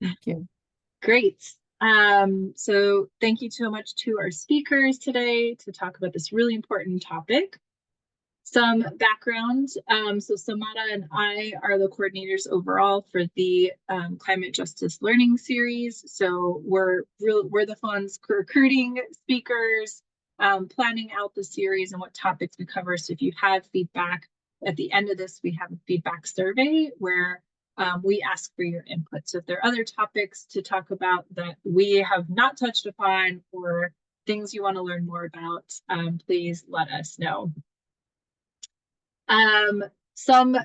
Thank you. Great. So thank you so much to our speakers today to talk about this really important topic. Some background. So Samara and I are the coordinators overall for the Climate Justice Learning Series. So we're the ones recruiting speakers, planning out the series and what topics we cover. So if you have feedback, at the end of this, we have a feedback survey where we ask for your input. So if there are other topics to talk about that we have not touched upon or things you want to learn more about, please let us know.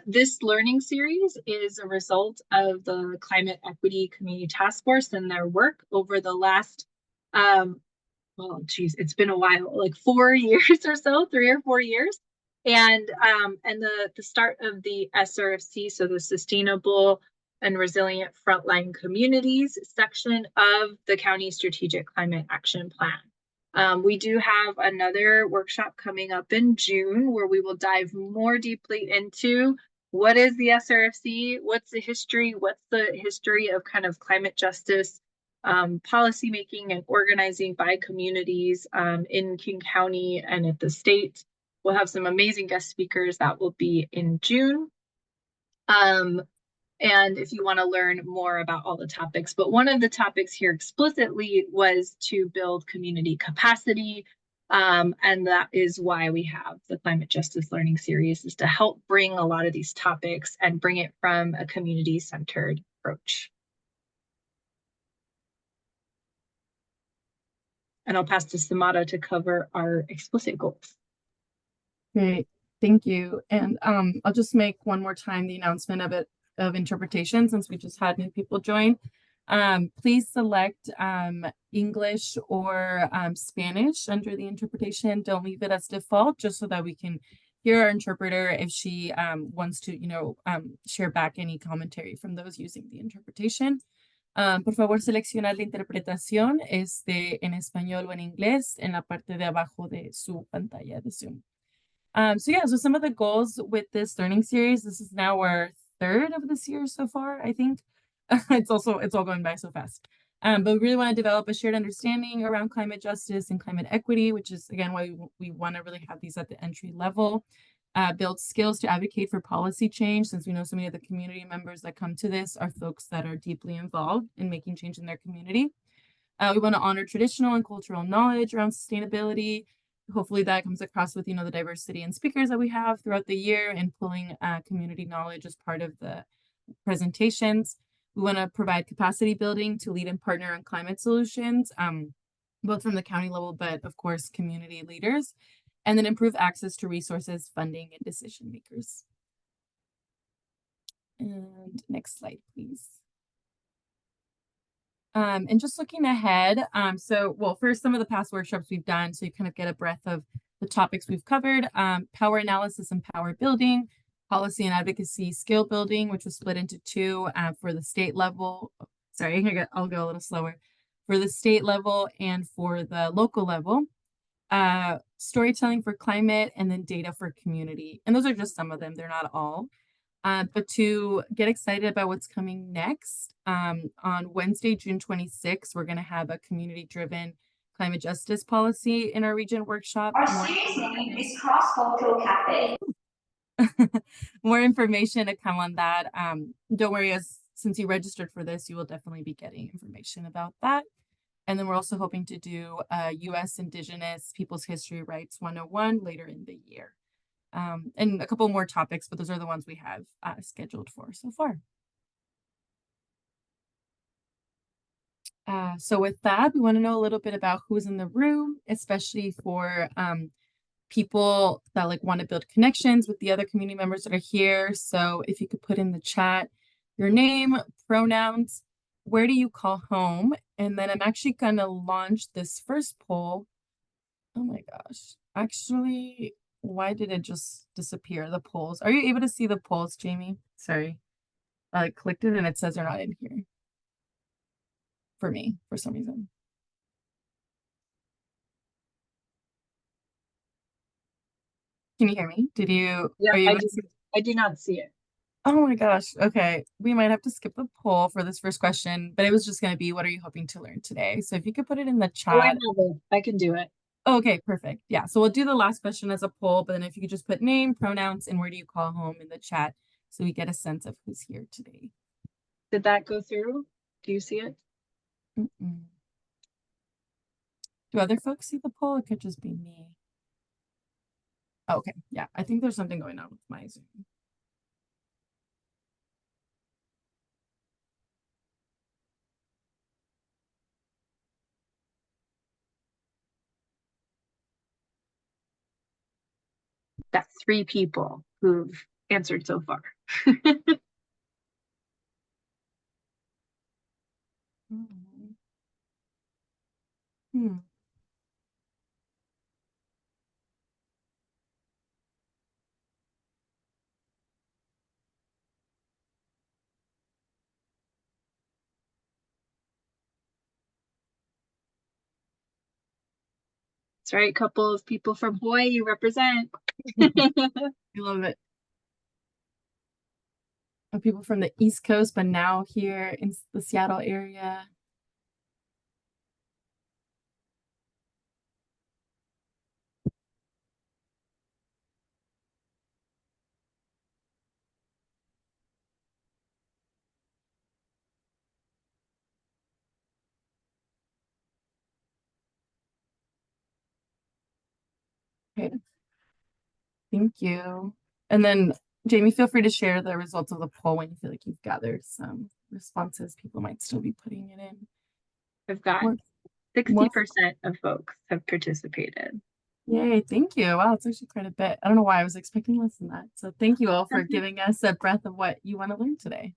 This learring series is a result of the Climate Equity Community Task Force and their work over the last, well, geez, it's been a while, like 4 years or so, 3 or 4 years. And the start of the SRFC, so the Sustainable and Resilient Frontline Communities section of the County Strategic Climate Action Plan. We do have another workshop coming up in June where we will dive more deeply into what is the SRFC, what's the history of kind of climate justice policymaking and organizing by communities in King County and at the state. We'll have some amazing guest speakers that will be in June. And if you want to learn more about all the topics, but one of the topics here explicitly was to build community capacity. And that is why we have the Climate Justice Learning Series, is to help bring a lot of these topics and bring it from a community-centered approach. And I'll pass to Samara to cover our explicit goals. Great, thank you. And I'll just make one more time the announcement of interpretation, since we just had new people join. Please select English or Spanish under the interpretation. Don't leave it as default, just so that we can hear our interpreter if she wants to, share back any commentary from those using the interpretation. Por favor, seleccionar la interpretación en español o en inglés en la parte de abajo de su pantalla de Zoom. So some of the goals with this learning series, this is now our third of this year so far, I think. It's all going by so fast. But we really want to develop a shared understanding around climate justice and climate equity, which is, again, why we want to really have these at the entry level. Build skills to advocate for policy change, since we know so many of the community members that come to this are folks that are deeply involved in making change in their community. We want to honor traditional and cultural knowledge around sustainability. Hopefully that comes across with, the diversity in speakers that we have throughout the year, and pulling community knowledge as part of the presentations. We want to provide capacity building to lead and partner on climate solutions, both from the county level, but of course, community leaders. And then improve access to resources, funding, and decision makers. And next slide, please. And just looking ahead, first, some of the past workshops we've done, so you kind of get a breadth of the topics we've covered. Power analysis and power building, policy and advocacy skill building, which was split into two for the state level. Sorry, I'll go a little slower. For the state level and for the local level. Storytelling for climate, and then data for community. And those are just some of them, they're not all. But to get excited about what's coming next, on Wednesday, June 26th, we're going to have a community-driven climate justice policy in our region workshop. Our series name is Cross Cultural Cafe. More information to come on that. Don't worry, since you registered for this, you will definitely be getting information about that. And then we're also hoping to do U.S. Indigenous Peoples History Rights 101 later in the year. And a couple more topics, but those are the ones we have scheduled for so far. So with that, we want to know a little bit about who's in the room, especially for people that want to build connections with the other community members that are here. So if you could put in the chat your name, pronouns, where do you call home? And then I'm actually going to launch this first poll. Oh my gosh. Actually, why did it just disappear? The polls. Are you able to see the polls, Jamie? Sorry. I clicked it and it says they're not in here. For me, for some reason. Can you hear me? Did you? Yeah, I do not see it. Oh my gosh. Okay. We might have to skip the poll for this first question, but it was just going to be, what are you hoping to learn today? So if you could put it in the Oh, I chat. have it. I can do it. Okay, perfect. Yeah. So we'll do the last question as a poll, but then if you could just put name, pronouns, and where do you call home in the chat so we get a sense of who's here today. Did that go through? Do you see it? Mm-mm. Do other folks see the poll? It could just be me. Okay. Yeah. I think there's something going on with my Zoom. That's 3 people who've answered so far. Mm. Hmm. That's right. Couple of people from Hawaii represent. I love it. People from the East Coast, but now here in the Seattle area. Okay. Thank you. And then, Jamie, feel free to share the results of the poll when you feel like you've gathered some responses. People might still be putting it in. I've got More, 60% of folks have participated. Yay, thank you. Wow, it's actually quite a bit. I don't know why I was expecting less than that. So thank you all for giving us a breath of what you want to learn today.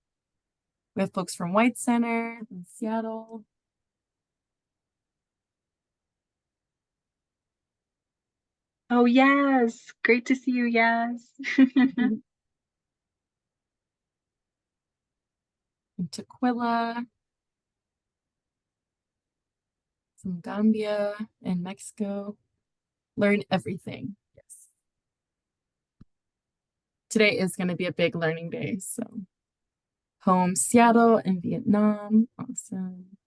We have folks from White Center, from Seattle. Oh, yes. Great to see you. Yes. In Tequila, from Gambia and Mexico. Learn everything. Yes. Today is going to be a big learning day. So home, Seattle and Vietnam. Awesome.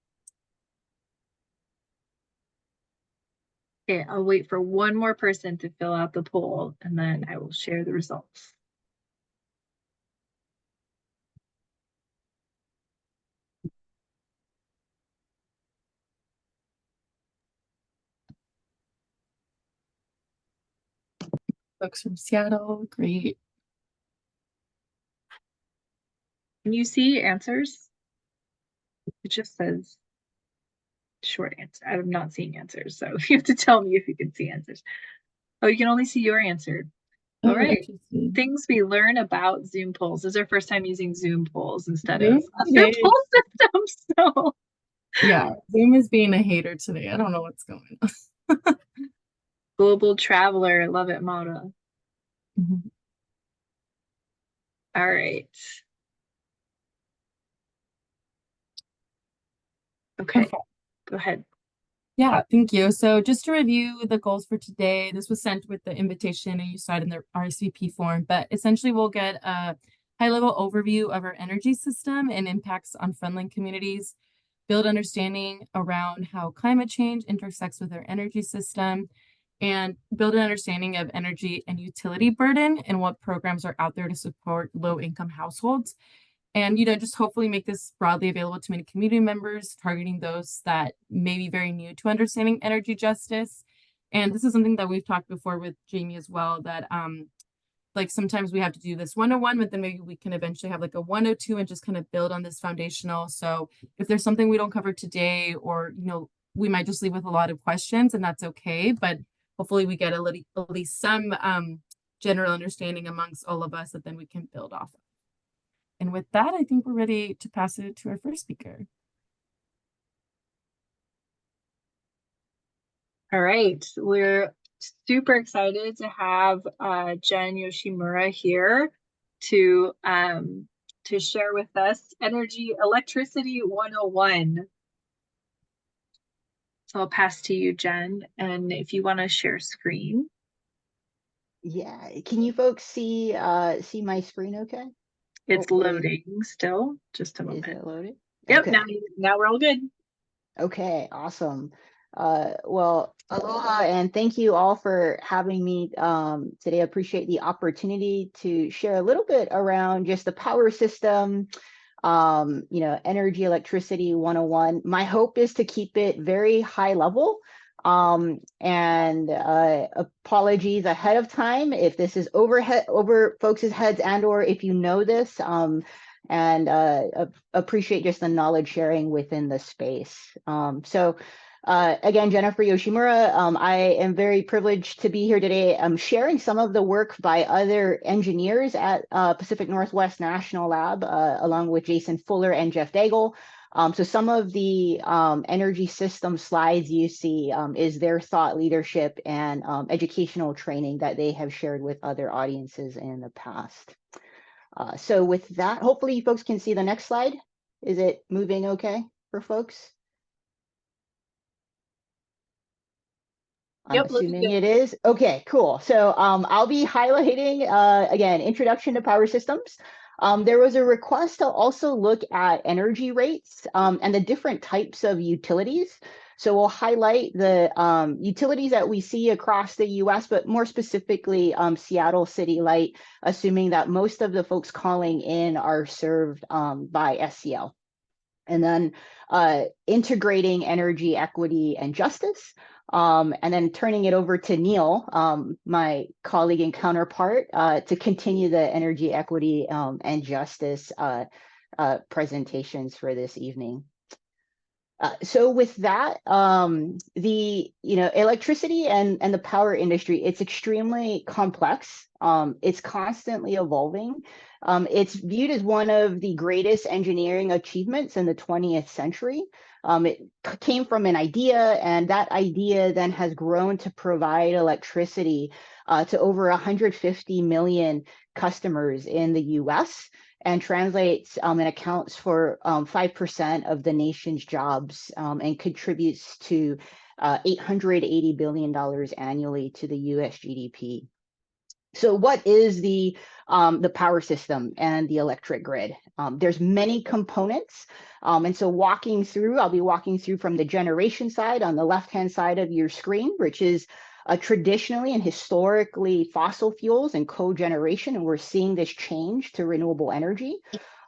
Okay, I'll wait for one more person to fill out the poll and then I will share the results. Folks from Seattle. Great. Can you see answers? It just says short answer. I'm not seeing answers, so you have to tell me if you can see answers. Oh, you can only see your answer. All Oh, right. interesting. Things we learn about Zoom polls. This is our first time using Zoom polls instead Maybe of other it poll is. systems. So Yeah, Zoom is being a hater today. I don't know what's going on. global traveler, love it, Mara. Mhm. All right. Okay, Okay. go ahead. Yeah, thank you. So just to review the goals for today, this was sent with the invitation and you saw it in the RSVP form, but essentially we'll get a high-level overview of our energy system and impacts on Friendland communities, build understanding around how climate change intersects with our energy system, and build an understanding of energy and utility burden and what programs are out there to support low-income households. And, just hopefully make this broadly available to many community members, targeting those that may be very new to understanding energy justice. And this is something that we've talked before with Jamie as well, that like sometimes we have to do this 101, but then maybe we can eventually have like a 102 and just kind of build on this foundational. So if there's something we don't cover today, or we might just leave with a lot of questions, and that's okay. But hopefully we get at least some general understanding amongst all of us that then we can build off of. And with that, I think we're ready to pass it to our first speaker. All right, we're super excited to have Jen Yoshimura here to share with us Energy Electricity 101. So I'll pass to you, Jen, and if you want to share screen. Yeah, can you folks see my screen okay? It's Hopefully, loading still. Just a is moment. it loaded? Yep, Okay. now we're all good. Okay, awesome. Well, aloha and thank you all for having me today. I appreciate the opportunity to share a little bit around just the power system, energy, electricity 101. My hope is to keep it very high level. And apologies ahead of time if this is over folks' heads and or if you know this. And appreciate just the knowledge sharing within the space. Again, Jennifer Yoshimura, I am very privileged to be here today. I'm sharing some of the work by other engineers at Pacific Northwest National Lab, along with Jason Fuller and Jeff Daigle. So some of the energy system slides you see is their thought leadership and educational training that they have shared with other audiences in the past. So with that, hopefully you folks can see the next slide. Is it moving okay for folks? I'm assuming it is. Okay, cool. So I'll be highlighting, again, introduction to power systems. There was a request to also look at energy rates and the different types of utilities. So we'll highlight the utilities that we see across the US, but more specifically Seattle City Light, assuming that most of the folks calling in are served by SCL. And then integrating energy equity and justice. And then turning it over to Neil, my colleague and counterpart, to continue the energy equity and justice presentations for this evening. So with that, the electricity and the power industry, it's extremely complex. It's constantly evolving. It's viewed as one of the greatest engineering achievements in the 20th century. It came from an idea, and that idea then has grown to provide electricity to over 150 million customers in the US, and translates and accounts for 5% of the nation's jobs and contributes to $880 billion annually to the US GDP. So what is the power system and the electric grid? There's many components. And so I'll be walking through from the generation side on the left-hand side of your screen, which is traditionally and historically fossil fuels and cogeneration, and we're seeing this change to renewable energy.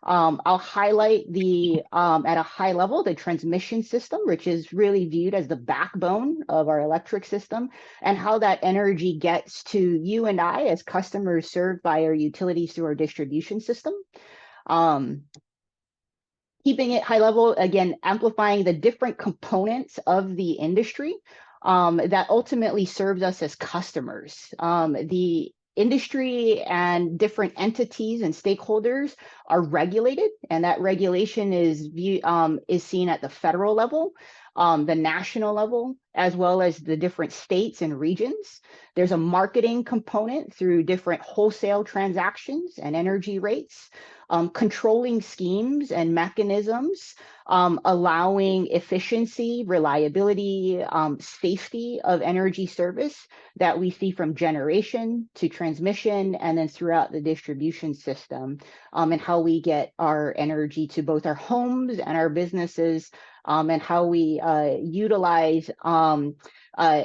I'll highlight at a high level, the transmission system, which is really viewed as the backbone of our electric system, and how that energy gets to you and I as customers served by our utilities through our distribution system. Keeping it high level, again, amplifying the different components of the industry that ultimately serves us as customers. The industry and different entities and stakeholders are regulated, and that regulation is seen at the federal level, the national level, as well as the different states and regions. There's a marketing component through different wholesale transactions and energy rates, controlling schemes and mechanisms, allowing efficiency, reliability, safety of energy service that we see from generation to transmission and then throughout the distribution system, and how we get our energy to both our homes and our businesses, and how we utilize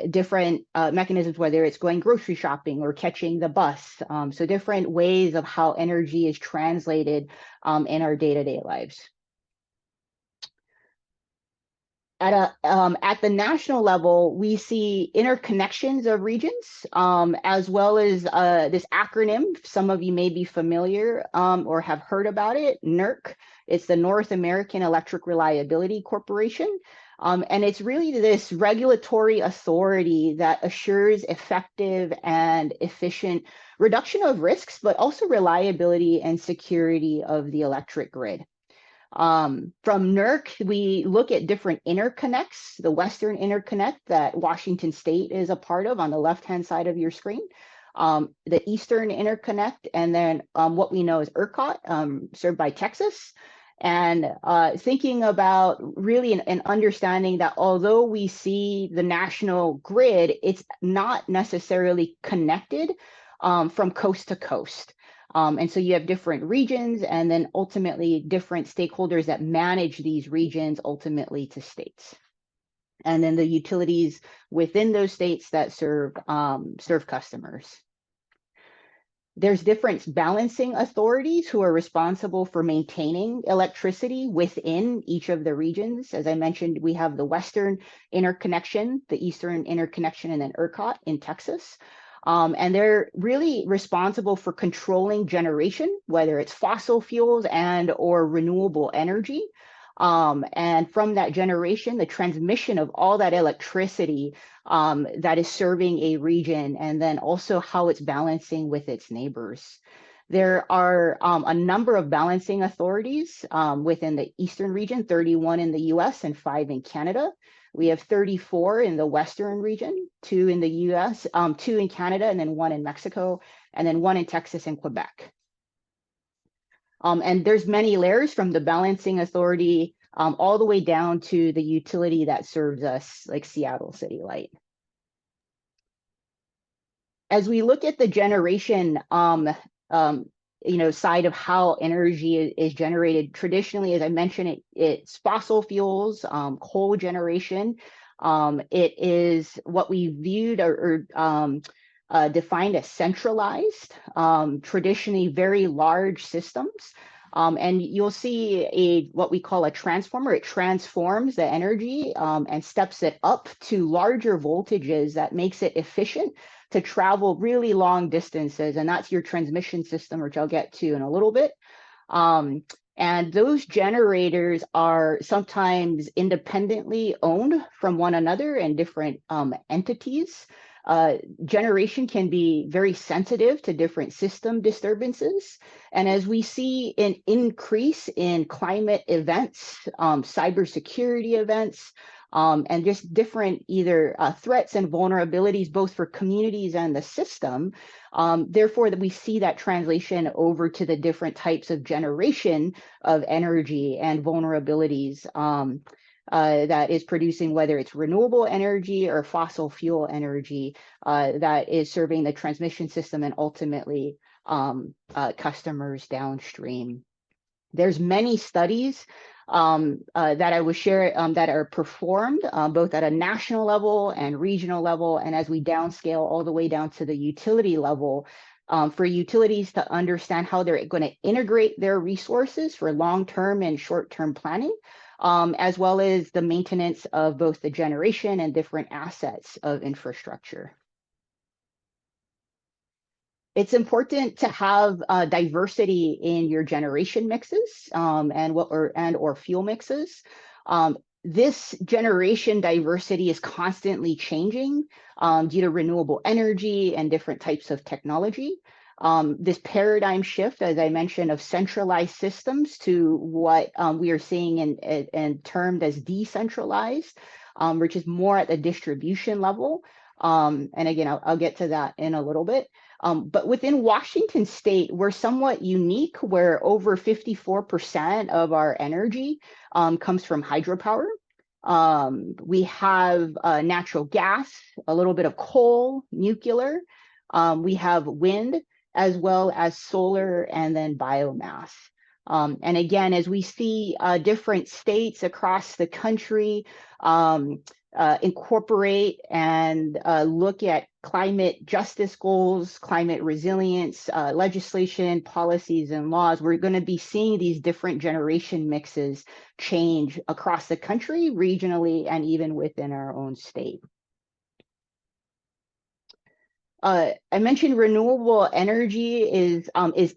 different mechanisms, whether it's going grocery shopping or catching the bus. So different ways of how energy is translated in our day-to-day lives. At the national level, we see interconnections of regions, as well as this acronym. Some of you may be familiar or have heard about it, NERC. It's the North American Electric Reliability Corporation. And it's really this regulatory authority that assures effective and efficient reduction of risks, but also reliability and security of the electric grid. From NERC, we look at different interconnects, the Western Interconnect that Washington State is a part of on the left-hand side of your screen, the Eastern Interconnect, and then what we know as ERCOT, served by Texas. And thinking about really an understanding that although we see the national grid, it's not necessarily connected from coast to coast. And so you have different regions and then ultimately different stakeholders that manage these regions ultimately to states. And then the utilities within those states that serve customers. There's different balancing authorities who are responsible for maintaining electricity within each of the regions. As I mentioned, we have the Western Interconnection, the Eastern Interconnection, and then ERCOT in Texas. And they're really responsible for controlling generation, whether it's fossil fuels and or renewable energy. And from that generation, the transmission of all that electricity that is serving a region, and then also how it's balancing with its neighbors. There are a number of balancing authorities within the Eastern region, 31 in the US and 5 in Canada. We have 34 in the Western region, 2 in the US, 2 in Canada, and then 1 in Mexico, and then 1 in Texas and Quebec. And there's many layers from the balancing authority all the way down to the utility that serves us, like Seattle City Light. As we look at the generation, side of how energy is generated, traditionally, as I mentioned, it's fossil fuels, coal generation. It is what we viewed or defined as centralized, traditionally very large systems. And you'll see what we call a transformer. It transforms the energy and steps it up to larger voltages that makes it efficient to travel really long distances. And that's your transmission system, which I'll get to in a little bit. And those generators are sometimes independently owned from one another and different entities. Generation can be very sensitive to different system disturbances. And as we see an increase in climate events, cybersecurity events, and just different either threats and vulnerabilities, both for communities and the system, therefore that we see that translation over to the different types of generation of energy and vulnerabilities that is producing, whether it's renewable energy or fossil fuel energy that is serving the transmission system and ultimately customers downstream. There's many studies that I will share that are performed both at a national level and regional level, and as we downscale all the way down to the utility level, for utilities to understand how they're going to integrate their resources for long-term and short-term planning, as well as the maintenance of both the generation and different assets of infrastructure. It's important to have diversity in your generation mixes or fuel mixes. This generation diversity is constantly changing due to renewable energy and different types of technology. This paradigm shift, as I mentioned, of centralized systems to what we are seeing and termed as decentralized, which is more at the distribution level. And again, I'll get to that in a little bit. But within Washington State, we're somewhat unique, where over 54% of our energy comes from hydropower. We have natural gas, a little bit of coal, nuclear. We have wind, as well as solar, and then biomass. And again, as we see different states across the country incorporate and look at climate justice goals, climate resilience, legislation, policies, and laws, we're going to be seeing these different generation mixes change across the country, regionally, and even within our own state. I mentioned renewable energy is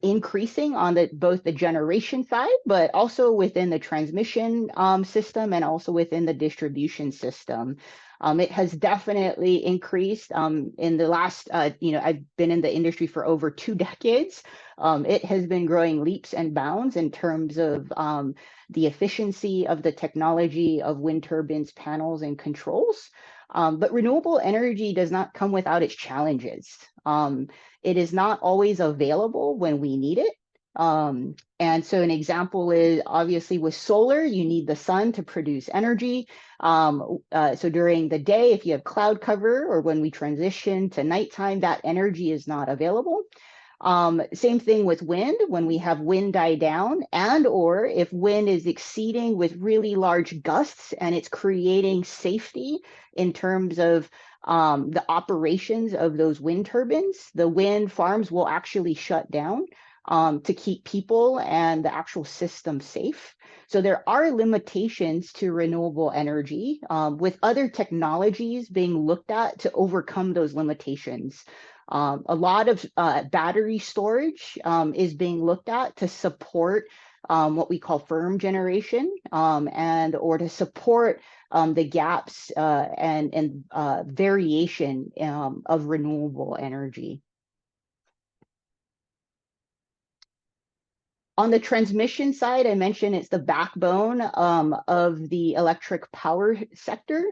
increasing on both the generation side, but also within the transmission system and also within the distribution system. It has definitely increased in the last, I've been in the industry for over 2 decades. It has been growing leaps and bounds in terms of the efficiency of the technology of wind turbines, panels, and controls. But renewable energy does not come without its challenges. It is not always available when we need it. And so an example is obviously with solar, you need the sun to produce energy. So during the day, if you have cloud cover or when we transition to nighttime, that energy is not available. Same thing with wind. When we have wind die down, and or if wind is exceeding with really large gusts and it's creating safety in terms of the operations of those wind turbines, the wind farms will actually shut down to keep people and the actual system safe. So there are limitations to renewable energy, with other technologies being looked at to overcome those limitations. A lot of battery storage is being looked at to support what we call firm generation, and or to support the gaps and variation of renewable energy. On the transmission side, I mentioned it's the backbone of the electric power sector.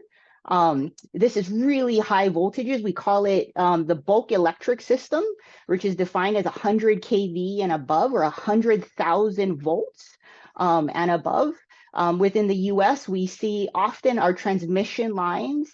This is really high voltages. We call it the bulk electric system, which is defined as 100 kV and above, or 100,000 volts and above. Within the US, we see often our transmission lines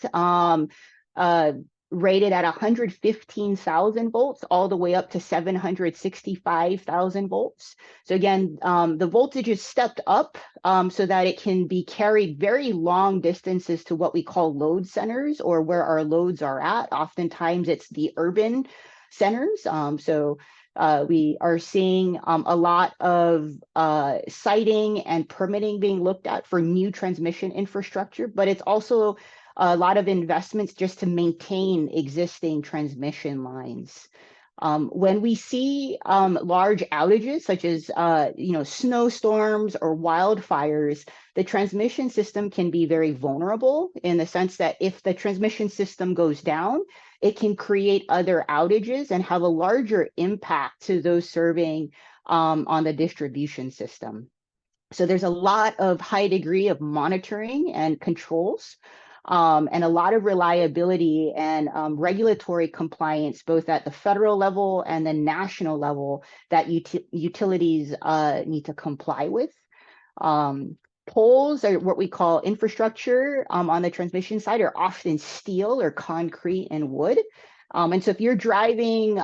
rated at 115,000 volts all the way up to 765,000 volts. So again, the voltage is stepped up so that it can be carried very long distances to what we call load centers, or where our loads are at. Oftentimes it's the urban centers. We are seeing a lot of siting and permitting being looked at for new transmission infrastructure, but it's also a lot of investments just to maintain existing transmission lines. When we see large outages, such as snowstorms or wildfires, the transmission system can be very vulnerable, in the sense that if the transmission system goes down, it can create other outages and have a larger impact to those serving on the distribution system. So there's a lot of high degree of monitoring and controls, and a lot of reliability and regulatory compliance, both at the federal level and the national level, that utilities need to comply with. Poles are what we call infrastructure on the transmission side, are often steel or concrete and wood. And so if you're driving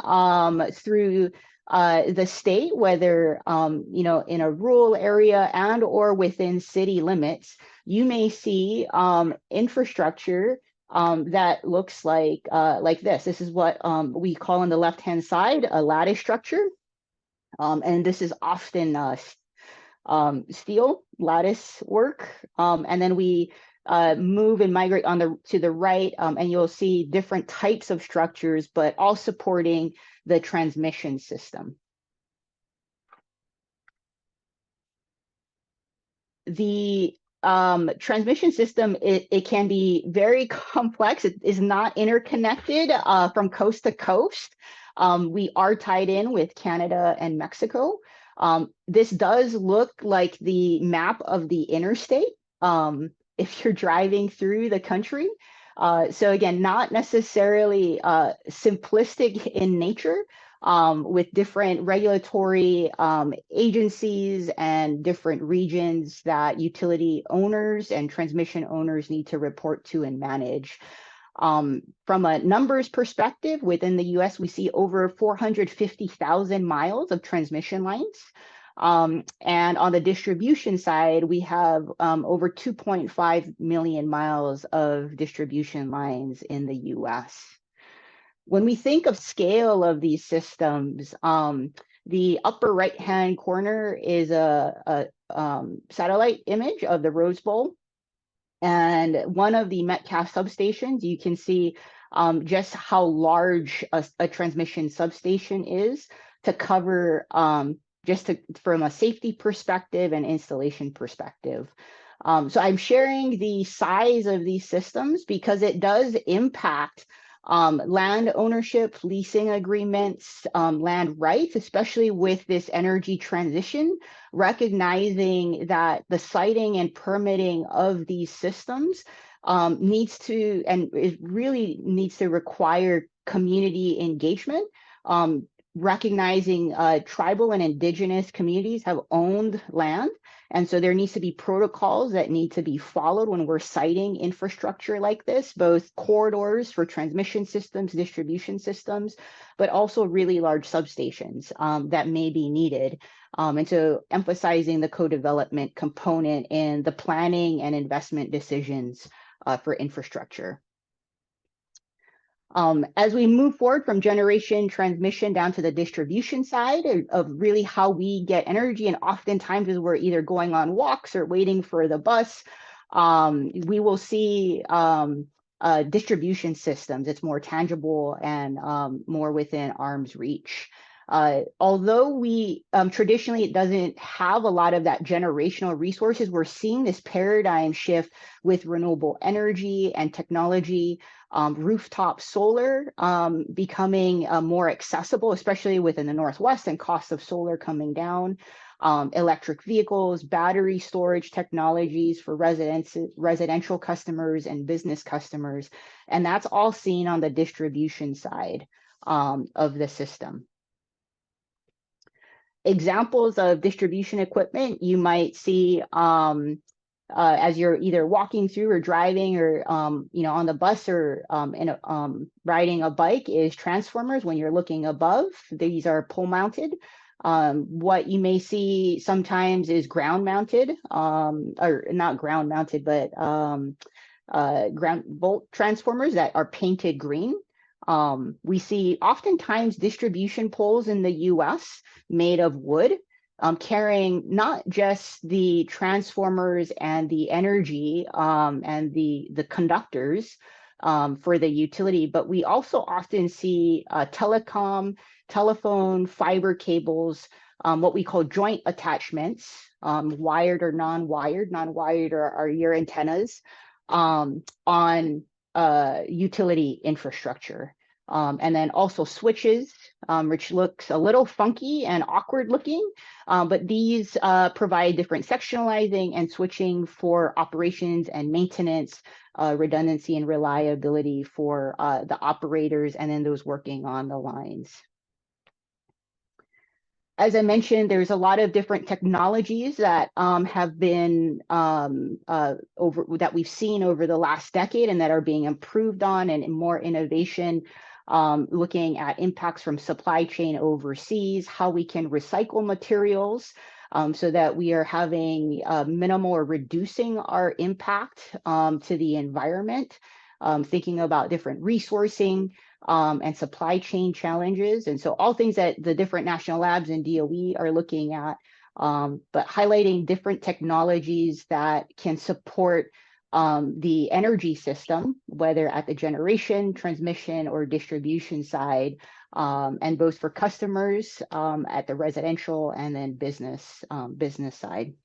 through the state, whether in a rural area and or within city limits, you may see infrastructure that looks like this. This is what we call on the left-hand side a lattice structure, and this is often steel lattice work. And then we move and migrate to the right, and you'll see different types of structures, but all supporting the transmission system. The transmission system, it can be very complex. It is not interconnected from coast to coast. We are tied in with Canada and Mexico. This does look like the map of the interstate if you're driving through the country. So again, not necessarily simplistic in nature, with different regulatory agencies and different regions that utility owners and transmission owners need to report to and manage. From a numbers perspective, within the US, we see over 450,000 miles of transmission lines. And on the distribution side, we have over 2.5 million miles of distribution lines in the US. When we think of scale of these systems, the upper right-hand corner is a satellite image of the Rose Bowl. And one of the Metcalfe substations, you can see just how large a transmission substation is to cover from a safety perspective and installation perspective. So I'm sharing the size of these systems because it does impact land ownership, leasing agreements, land rights, especially with this energy transition, recognizing that the siting and permitting of these systems needs to require community engagement. recognizing tribal and indigenous communities have owned land. And so there needs to be protocols that need to be followed when we're siting infrastructure like this, both corridors for transmission systems, distribution systems, but also really large substations that may be needed. And so emphasizing the co-development component in the planning and investment decisions for infrastructure. As we move forward from generation transmission down to the distribution side of really how we get energy, and oftentimes as we're either going on walks or waiting for the bus, we will see distribution systems. It's more tangible and more within arm's reach. Although we traditionally it doesn't have a lot of that generational resources, we're seeing this paradigm shift with renewable energy and technology. Rooftop solar becoming more accessible, especially within the Northwest, and cost of solar coming down. Electric vehicles, battery storage technologies for residential customers and business customers. And that's all seen on the distribution side of the system. Examples of distribution equipment you might see as you're either walking through or driving or on the bus or riding a bike is transformers. When you're looking above, these are pole mounted. What you may see sometimes is ground mounted, or not ground mounted, but ground volt transformers that are painted green. We see oftentimes distribution poles in the US made of wood, carrying not just the transformers and the energy and the conductors for the utility, but we also often see telephone, fiber cables, what we call joint attachments, wired or non-wired. Non-wired are your antennas on utility infrastructure. And then also switches, which looks a little funky and awkward looking, but these provide different sectionalizing and switching for operations and maintenance, redundancy and reliability for the operators and then those working on the lines. As I mentioned, there's a lot of different technologies that have been that we've seen over the last decade and that are being improved on, and more innovation, looking at impacts from supply chain overseas, how we can recycle materials so that we are having minimal or reducing our impact to the environment, thinking about different resourcing, and supply chain challenges. And so all things that the different national labs and DOE are looking at, but highlighting different technologies that can support the energy system, whether at the generation, transmission, or distribution side, and both for customers at the residential and then business side.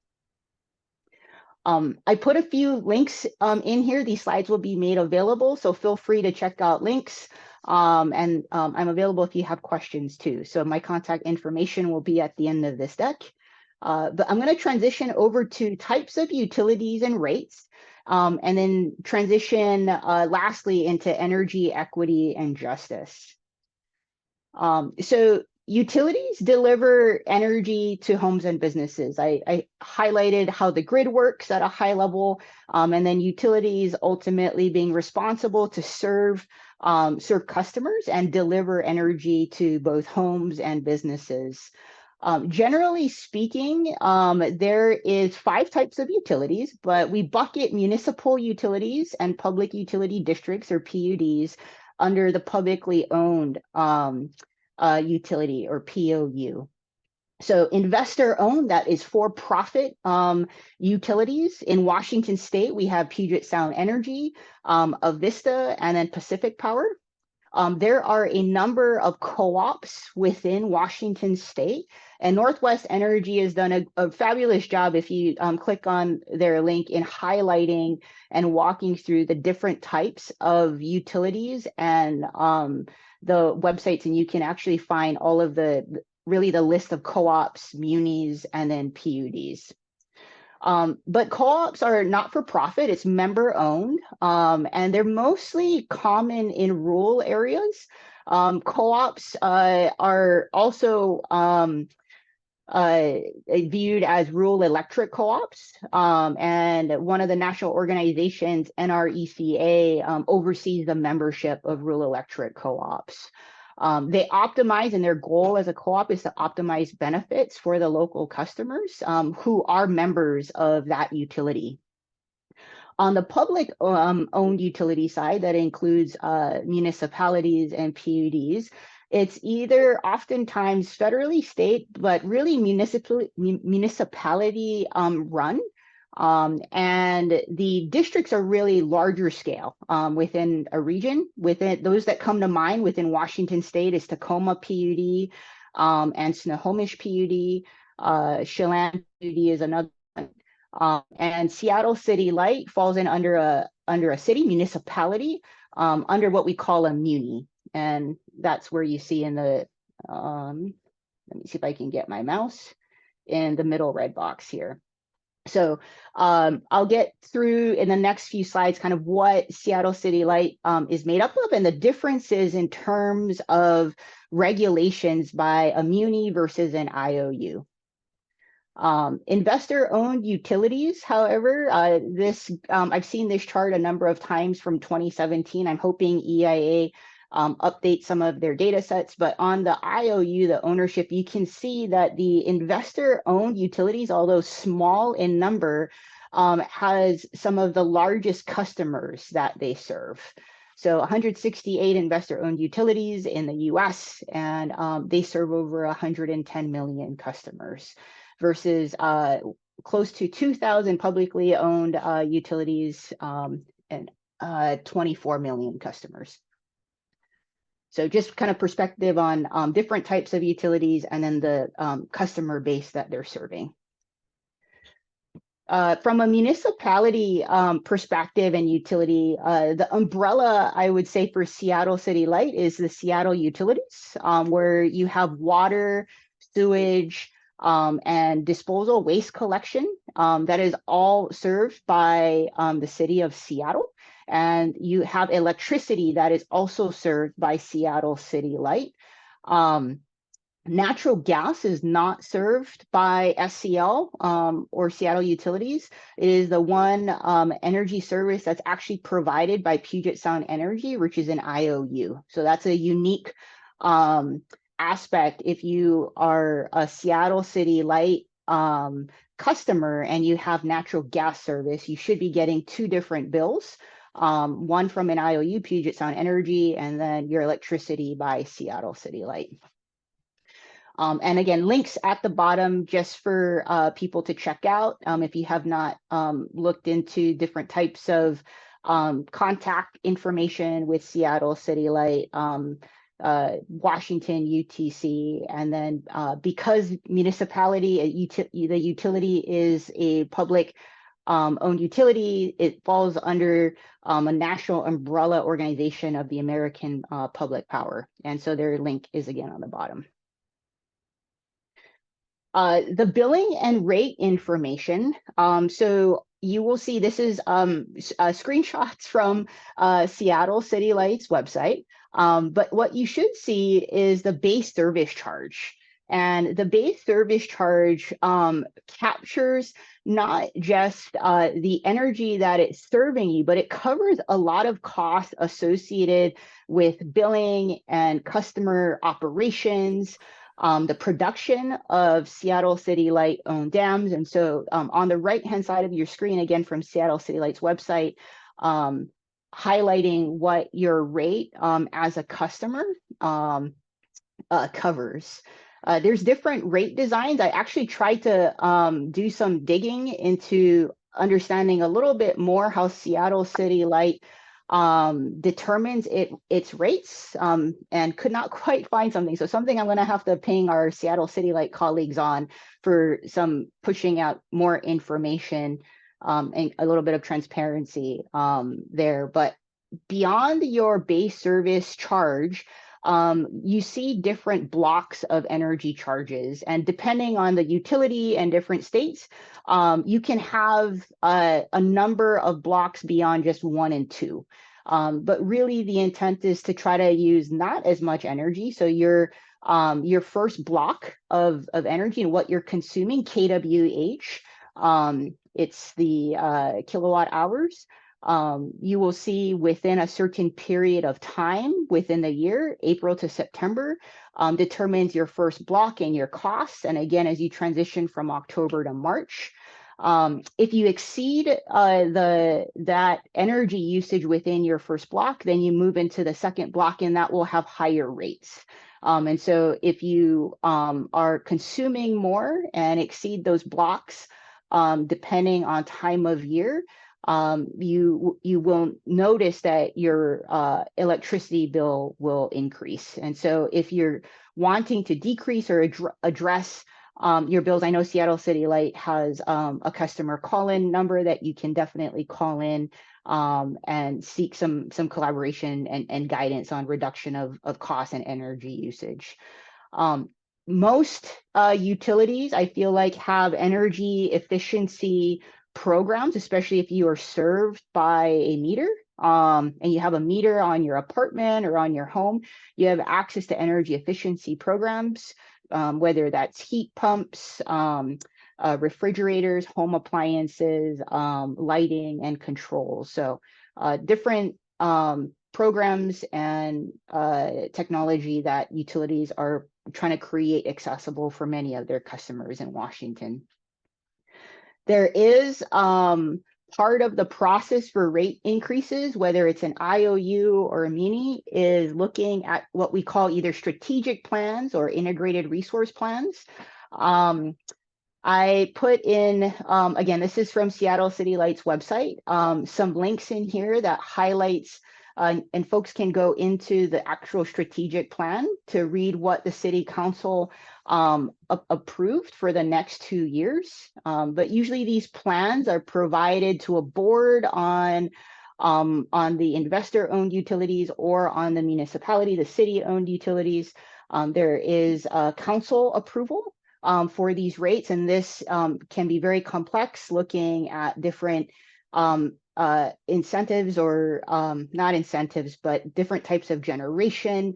I put a few links in here. These slides will be made available, so feel free to check out links. And I'm available if you have questions too. So my contact information will be at the end of this deck. But I'm going to transition over to types of utilities and rates, and then transition lastly into energy equity and justice. So utilities deliver energy to homes and businesses. I highlighted how the grid works at a high level, and then utilities ultimately being responsible to serve customers and deliver energy to both homes and businesses. Generally speaking, there is 5 types of utilities, but we bucket municipal utilities and public utility districts, or PUDs, under the publicly owned utility, or POU. So investor owned, that is for-profit utilities. In Washington State, we have Puget Sound Energy, Avista, and then Pacific Power. There are a number of co-ops within Washington State, and Northwest Energy has done a fabulous job, if you click on their link, in highlighting and walking through the different types of utilities and the websites, and you can actually find all of the list of co-ops, munis, and then PUDs. But co-ops are not for profit, it's member owned, and they're mostly common in rural areas. Co-ops are also viewed as rural electric co-ops, and one of the national organizations, NRECA, oversees the membership of rural electric co-ops. They optimize, and their goal as a co-op is to optimize benefits for the local customers who are members of that utility. On the public owned utility side, that includes municipalities and PUDs, it's either oftentimes federally, state, but really municipality run. And the districts are really larger scale within a region. Within those that come to mind within Washington State is Tacoma PUD and Snohomish PUD. Chelan PUD is another one. And Seattle City Light falls in under a city municipality under what we call a muni. And that's where you see in the, let me see if I can get my mouse in the middle red box here. So I'll get through in the next few slides kind of what Seattle City Light is made up of and the differences in terms of regulations by a muni versus an IOU. Investor-owned utilities, however, I've seen this chart a number of times from 2017. I'm hoping EIA update some of their data sets, but on the IOU, the ownership, you can see that the investor-owned utilities, although small in number, has some of the largest customers that they serve. So 168 investor-owned utilities in the US, and they serve over 110 million customers versus close to 2,000 publicly owned utilities and 24 million customers. So just kind of perspective on different types of utilities and then the customer base that they're serving. From a municipality perspective and utility, the umbrella, I would say, for Seattle City Light is the Seattle Utilities, where you have water, sewage, and disposal waste collection that is all served by the city of Seattle. And you have electricity that is also served by Seattle City Light. Natural gas is not served by SCL or Seattle Utilities. It is the one energy service that's actually provided by Puget Sound Energy, which is an IOU. So that's a unique aspect. If you are a Seattle City Light customer and you have natural gas service, you should be getting two different bills. One from an IOU, Puget Sound Energy, and then your electricity by Seattle City Light. And again, links at the bottom just for people to check out if you have not looked into different types of contact information with Seattle City Light, Washington UTC, and then because municipality, the utility is a public owned utility, it falls under a national umbrella organization of the American Public Power. And so their link is again on the bottom. The billing and rate information. So you will see this is screenshots from Seattle City Light's website. But what you should see is the base service charge. And the base service charge captures not just the energy that it's serving you, but it covers a lot of costs associated with billing and customer operations, the production of Seattle City Light owned dams. And so on the right-hand side of your screen, again, from Seattle City Light's website, highlighting what your rate as a customer covers. There's different rate designs. I actually tried to do some digging into understanding a little bit more how Seattle City Light determines its rates and could not quite find something. So something I'm going to have to ping our Seattle City Light colleagues on for some pushing out more information and a little bit of transparency there. But beyond your base service charge, you see different blocks of energy charges, and depending on the utility and different states, you can have a number of blocks beyond just 1 and 2. But really the intent is to try to use not as much energy. So your first block of energy and what you're consuming, kWh, it's the kilowatt hours. You will see within a certain period of time within the year, April to September, determines your first block and your costs. And again, as you transition from October to March, if you exceed that energy usage within your first block, then you move into the second block and that will have higher rates. And so if you are consuming more and exceed those blocks, depending on time of year, you will notice that your electricity bill will increase. And so if you're wanting to decrease or address your bills, I know Seattle City Light has a customer call-in number that you can definitely call in and seek some collaboration and guidance on reduction of cost and energy usage. Most utilities, I feel like, have energy efficiency programs, especially if you are served by a meter and you have a meter on your apartment or on your home, you have access to energy efficiency programs, whether that's heat pumps, refrigerators, home appliances, lighting and controls. So different programs and technology that utilities are trying to create accessible for many of their customers in Washington. There is part of the process for rate increases, whether it's an IOU or a muni, is looking at what we call either strategic plans or integrated resource plans. I put in, again, this is from Seattle City Light's website, some links in here that highlights and folks can go into the actual strategic plan to read what the city council approved for the next 2 years. But usually these plans are provided to a board on the investor-owned utilities or on the municipality, the city-owned utilities. There is council approval for these rates, and this can be very complex, looking at different incentives or not incentives, but different types of generation,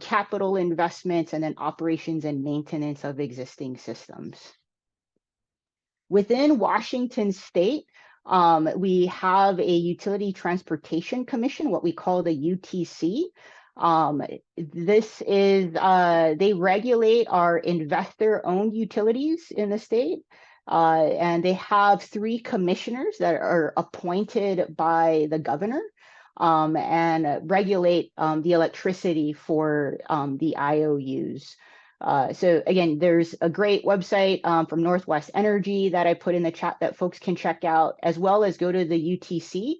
capital investments, and then operations and maintenance of existing systems. Within Washington State, we have a Utility Transportation Commission, what we call the UTC. This is, they regulate our investor-owned utilities in the state. And they have 3 commissioners that are appointed by the governor and regulate the electricity for the IOUs. So again, there's a great website from Northwest Energy that I put in the chat that folks can check out, as well as go to the UTC.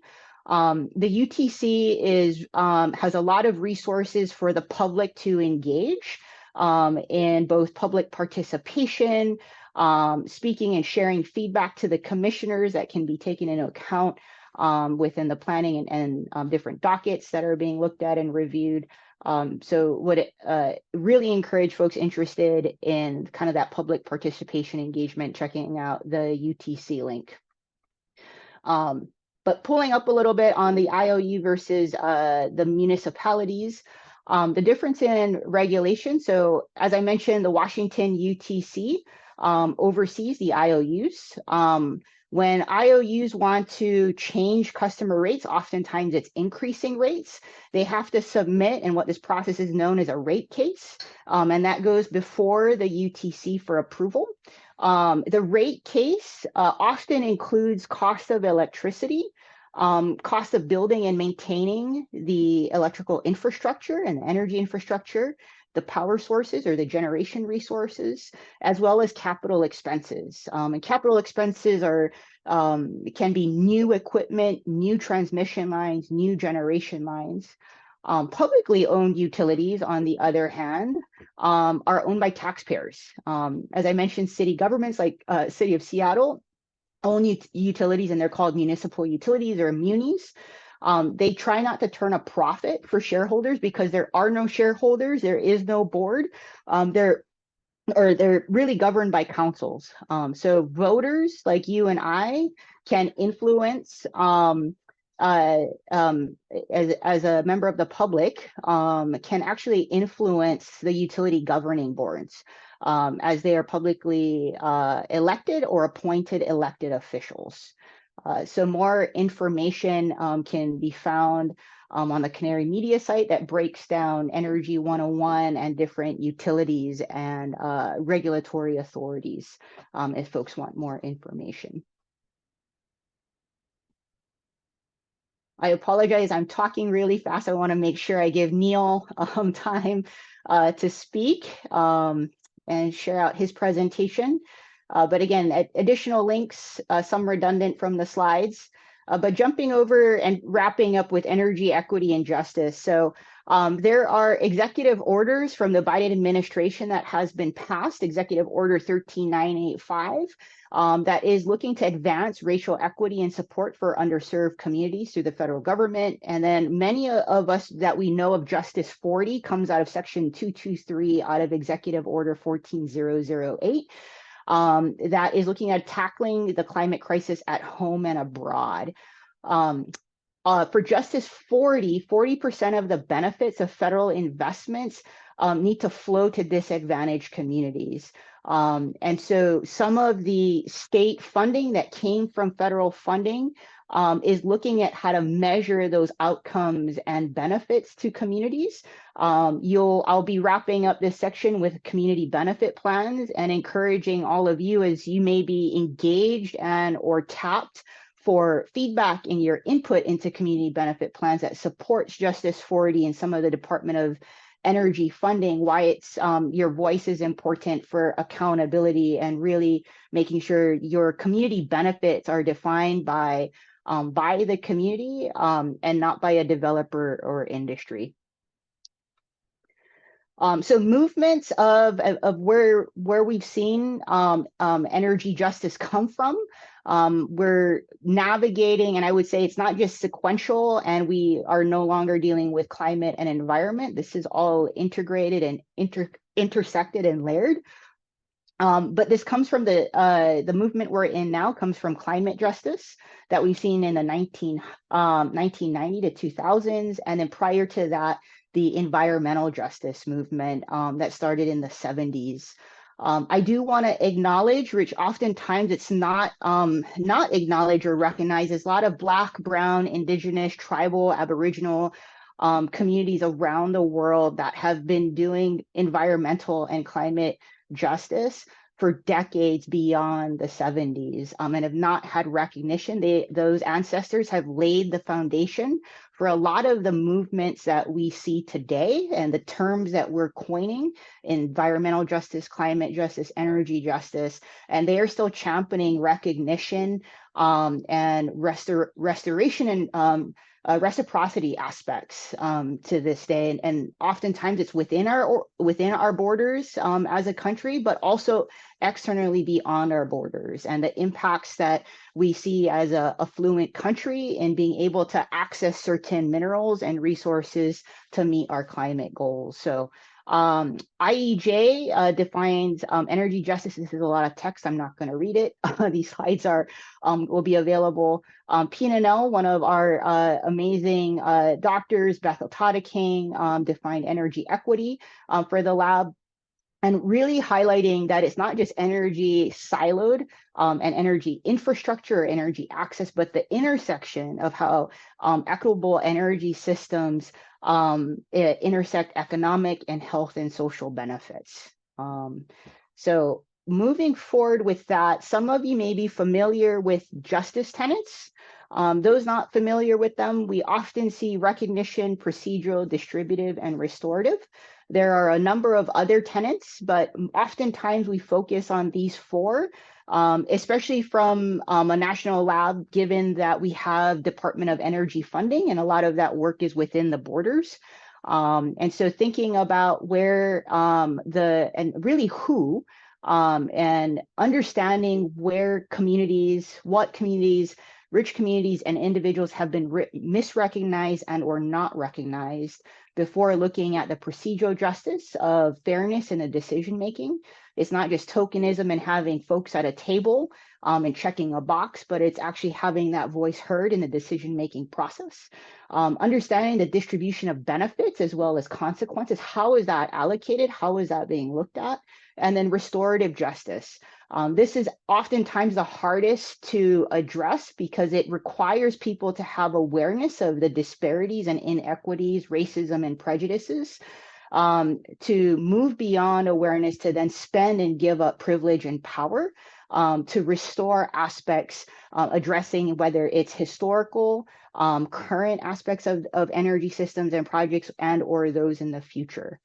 The UTC is has a lot of resources for the public to engage in both public participation, speaking and sharing feedback to the commissioners that can be taken into account within the planning and different dockets that are being looked at and reviewed. So would really encourage folks interested in kind of that public participation engagement, checking out the UTC link. But pulling up a little bit on the IOU versus the municipalities, the difference in regulation. So as I mentioned, the Washington UTC oversees the IOUs. When IOUs want to change customer rates, oftentimes it's increasing rates. They have to submit, and what this process is known as a rate case, and that goes before the UTC for approval. The rate case often includes cost of electricity, cost of building and maintaining the electrical infrastructure and the energy infrastructure, the power sources or the generation resources, as well as capital expenses. And capital expenses are can be new equipment, new transmission lines, new generation lines. Publicly owned utilities, on the other hand, are owned by taxpayers. As I mentioned, city governments like City of Seattle own utilities, and they're called municipal utilities or munis. They try not to turn a profit for shareholders because there are no shareholders, there is no board. They're really governed by councils. So voters like you and I can influence as a member of the public, can actually influence the utility governing boards as they are publicly elected or appointed elected officials. So more information can be found on the Canary Media site that breaks down Energy 101 and different utilities and regulatory authorities if folks want more information. I apologize, I'm talking really fast. I want to make sure I give Neil time to speak and share out his presentation. But again, additional links, some redundant from the slides, but jumping over and wrapping up with energy equity and justice. So there are executive orders from the Biden administration that has been passed, Executive Order 13985, that is looking to advance racial equity and support for underserved communities through the federal government. And then many of us that we know of Justice 40 comes out of Section 223 out of Executive Order 14008. That is looking at tackling the climate crisis at home and abroad. For Justice 40% of the benefits of federal investments need to flow to disadvantaged communities. And so some of the state funding that came from federal funding is looking at how to measure those outcomes and benefits to communities. I'll be wrapping up this section with community benefit plans and encouraging all of you as you may be engaged and or tapped for feedback in your input into community benefit plans that supports Justice 40 and some of the Department of Energy funding, why it's your voice is important for accountability and really making sure your community benefits are defined by the community and not by a developer or industry. So movements of where we've seen energy justice come from. We're navigating, and I would say it's not just sequential, and we are no longer dealing with climate and environment. This is all integrated and intersected and layered. But this comes from the movement we're in now comes from climate justice that we've seen in the 1990 to 2000s, and then prior to that, the environmental justice movement that started in the 70s. I do want to acknowledge, which oftentimes it's not acknowledged or recognized, there's a lot of Black, Brown, Indigenous, tribal, Aboriginal communities around the world that have been doing environmental and climate justice for decades beyond the 70s and have not had recognition. Those ancestors have laid the foundation for a lot of the movements that we see today and the terms that we're coining: environmental justice, climate justice, energy justice, and they are still championing recognition and restoration and reciprocity aspects to this day, and oftentimes it's within our borders as a country, but also externally beyond our borders, and the impacts that we see as a affluent country in being able to access certain minerals and resources to meet our climate goals. So IEJ defines energy justice. This is a lot of text. I'm not going to read it. These slides will be available. PNNL, one of our amazing doctors, Bethel Tata King, defined energy equity for the lab, and really highlighting that it's not just energy siloed and energy infrastructure or energy access, but the intersection of how equitable energy systems intersect economic and health and social benefits. So moving forward with that, some of you may be familiar with justice tenets. Those not familiar with them, we often see recognition, procedural, distributive, and restorative. There are a number of other tenets, but oftentimes we focus on these four, especially from a national lab, given that we have Department of Energy funding, and a lot of that work is within the borders. And so thinking about where and really who, and understanding where communities, what communities, rich communities and individuals have been misrecognized and or not recognized before looking at the procedural justice of fairness in the decision making. It's not just tokenism and having folks at a table and checking a box, but it's actually having that voice heard in the decision-making process. Understanding the distribution of benefits as well as consequences. How is that allocated? How is that being looked at? And then restorative justice. This is oftentimes the hardest to address because it requires people to have awareness of the disparities and inequities, racism, and prejudices, to move beyond awareness to then spend and give up privilege and power, to restore aspects, addressing whether it's historical, current aspects of energy systems and projects, and or those in the future.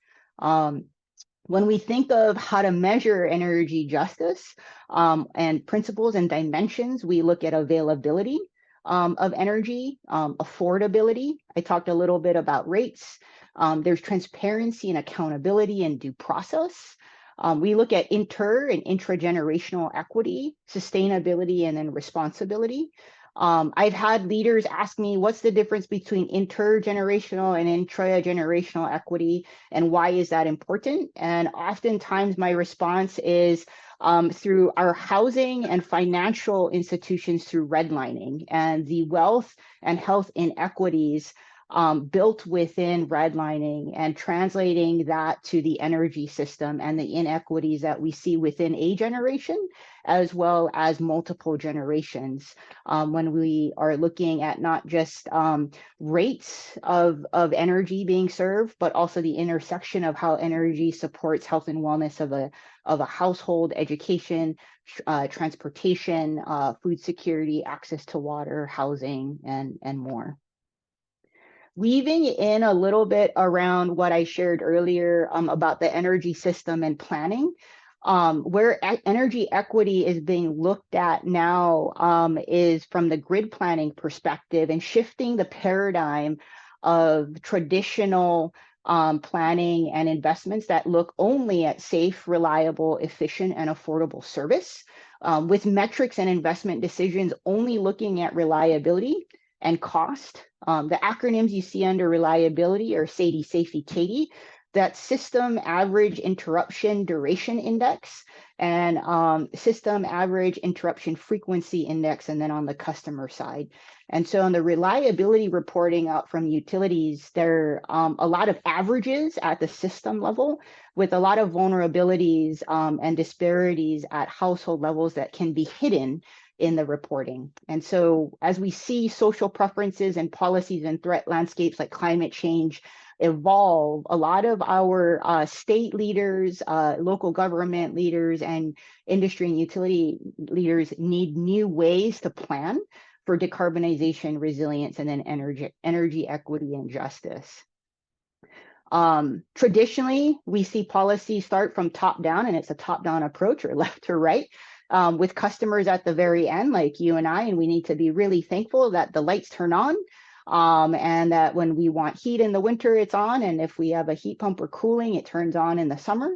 When we think of how to measure energy justice and principles and dimensions, we look at availability of energy, affordability. I talked a little bit about rates. There's transparency and accountability and due process. We look at inter and intragenerational equity, sustainability, and then responsibility. I've had leaders ask me, what's the difference between intergenerational and intragenerational equity, and why is that important? And oftentimes my response is through our housing and financial institutions through redlining and the wealth and health inequities built within redlining and translating that to the energy system and the inequities that we see within a generation, as well as multiple generations. When we are looking at not just rates of energy being served, but also the intersection of how energy supports health and wellness of a household, education, transportation, food security, access to water, housing, and more. Weaving in a little bit around what I shared earlier about the energy system and planning, where energy equity is being looked at now is from the grid planning perspective and shifting the paradigm of traditional planning and investments that look only at safe, reliable, efficient, and affordable service, with metrics and investment decisions only looking at reliability and cost. The acronyms you see under reliability are SAIDI, SAIFI, CAIDI, that system average interruption duration index, and system average interruption frequency index, and then on the customer side. And so on the reliability reporting out from utilities, there are a lot of averages at the system level with a lot of vulnerabilities and disparities at household levels that can be hidden in the reporting. And so as we see social preferences and policies and threat landscapes like climate change evolve, a lot of our state leaders, local government leaders, and industry and utility leaders need new ways to plan for decarbonization, resilience, and then energy equity and justice. Traditionally, we see policy start from top down, and it's a top-down approach, or left to right, with customers at the very end, like you and I, and we need to be really thankful that the lights turn on, and that when we want heat in the winter, it's on, and if we have a heat pump or cooling, it turns on in the summer.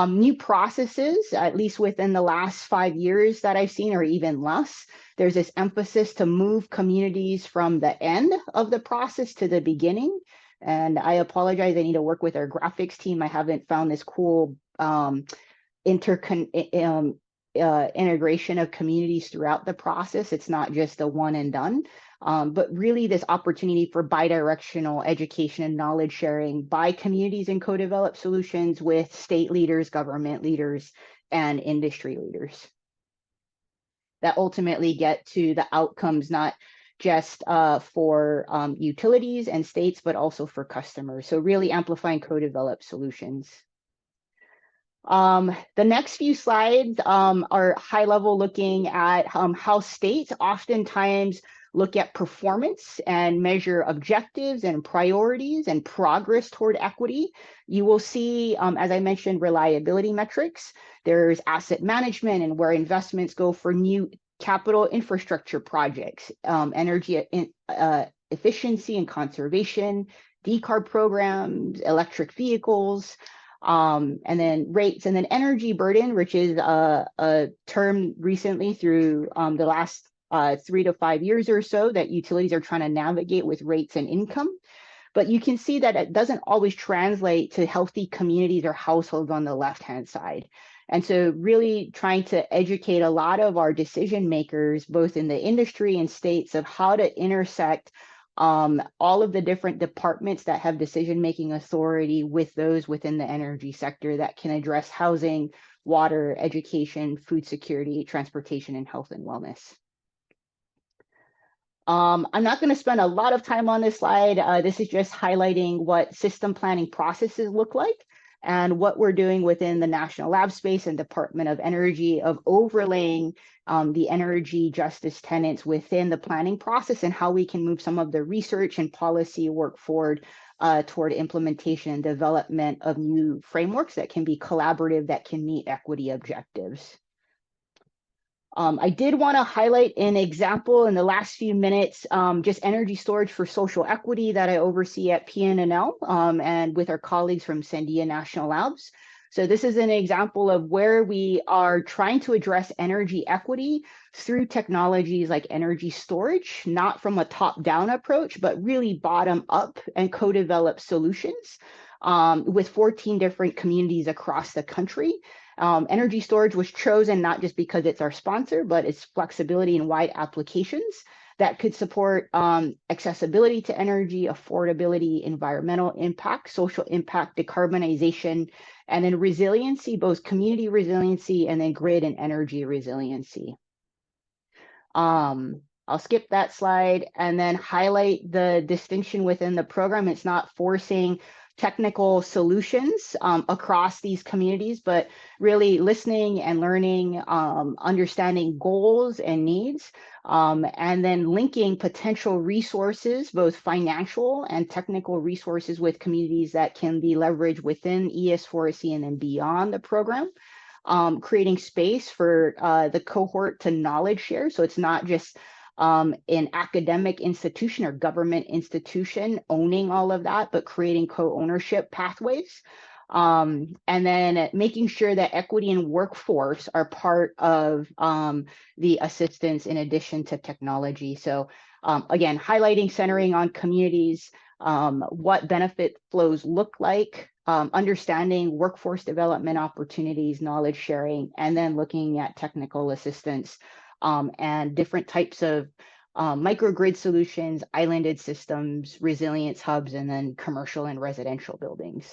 New processes, at least within the last 5 years that I've seen, or even less, there's this emphasis to move communities from the end of the process to the beginning. And I apologize, I need to work with our graphics team. I haven't found this cool integration of communities throughout the process. It's not just a one and done, but really this opportunity for bidirectional education and knowledge sharing by communities and co-developed solutions with state leaders, government leaders, and industry leaders that ultimately get to the outcomes, not just for utilities and states, but also for customers. So really amplifying co-developed solutions. The next few slides are high level looking at how states oftentimes look at performance and measure objectives and priorities and progress toward equity. You will see, as I mentioned, reliability metrics. There's asset management and where investments go for new capital infrastructure projects, energy efficiency and conservation, decarb programs, electric vehicles, and then rates, and then energy burden, which is a term recently through the last 3 to 5 years or so that utilities are trying to navigate with rates and income. But you can see that it doesn't always translate to healthy communities or households on the left-hand side. And so really trying to educate a lot of our decision makers, both in the industry and states, of how to intersect all of the different departments that have decision-making authority with those within the energy sector that can address housing, water, education, food security, transportation, and health and wellness. I'm not going to spend a lot of time on this slide. This is just highlighting what system planning processes look like and what we're doing within the National Lab Space and Department of Energy of overlaying the energy justice tenets within the planning process and how we can move some of the research and policy work forward toward implementation and development of new frameworks that can be collaborative, that can meet equity objectives. I did want to highlight an example in the last few minutes, just energy storage for social equity that I oversee at PNNL and with our colleagues from Sandia National Labs. So this is an example of where we are trying to address energy equity through technologies like energy storage, not from a top-down approach, but really bottom-up and co-develop solutions with 14 different communities across the country. Energy storage was chosen not just because it's our sponsor, but its flexibility and wide applications that could support accessibility to energy, affordability, environmental impact, social impact, decarbonization, and then resiliency, both community resiliency and then grid and energy resiliency. I'll skip that slide and then highlight the distinction within the program. It's not forcing technical solutions across these communities, but really listening and learning, understanding goals and needs, and then linking potential resources, both financial and technical resources with communities that can be leveraged within ES4C and then beyond the program. Creating space for the cohort to knowledge share. So it's not just an academic institution or government institution owning all of that, but creating co-ownership pathways. And then making sure that equity and workforce are part of the assistance in addition to technology. So again, highlighting, centering on communities, what benefit flows look like, understanding workforce development opportunities, knowledge sharing, and then looking at technical assistance and different types of microgrid solutions, islanded systems, resilience hubs, and then commercial and residential buildings.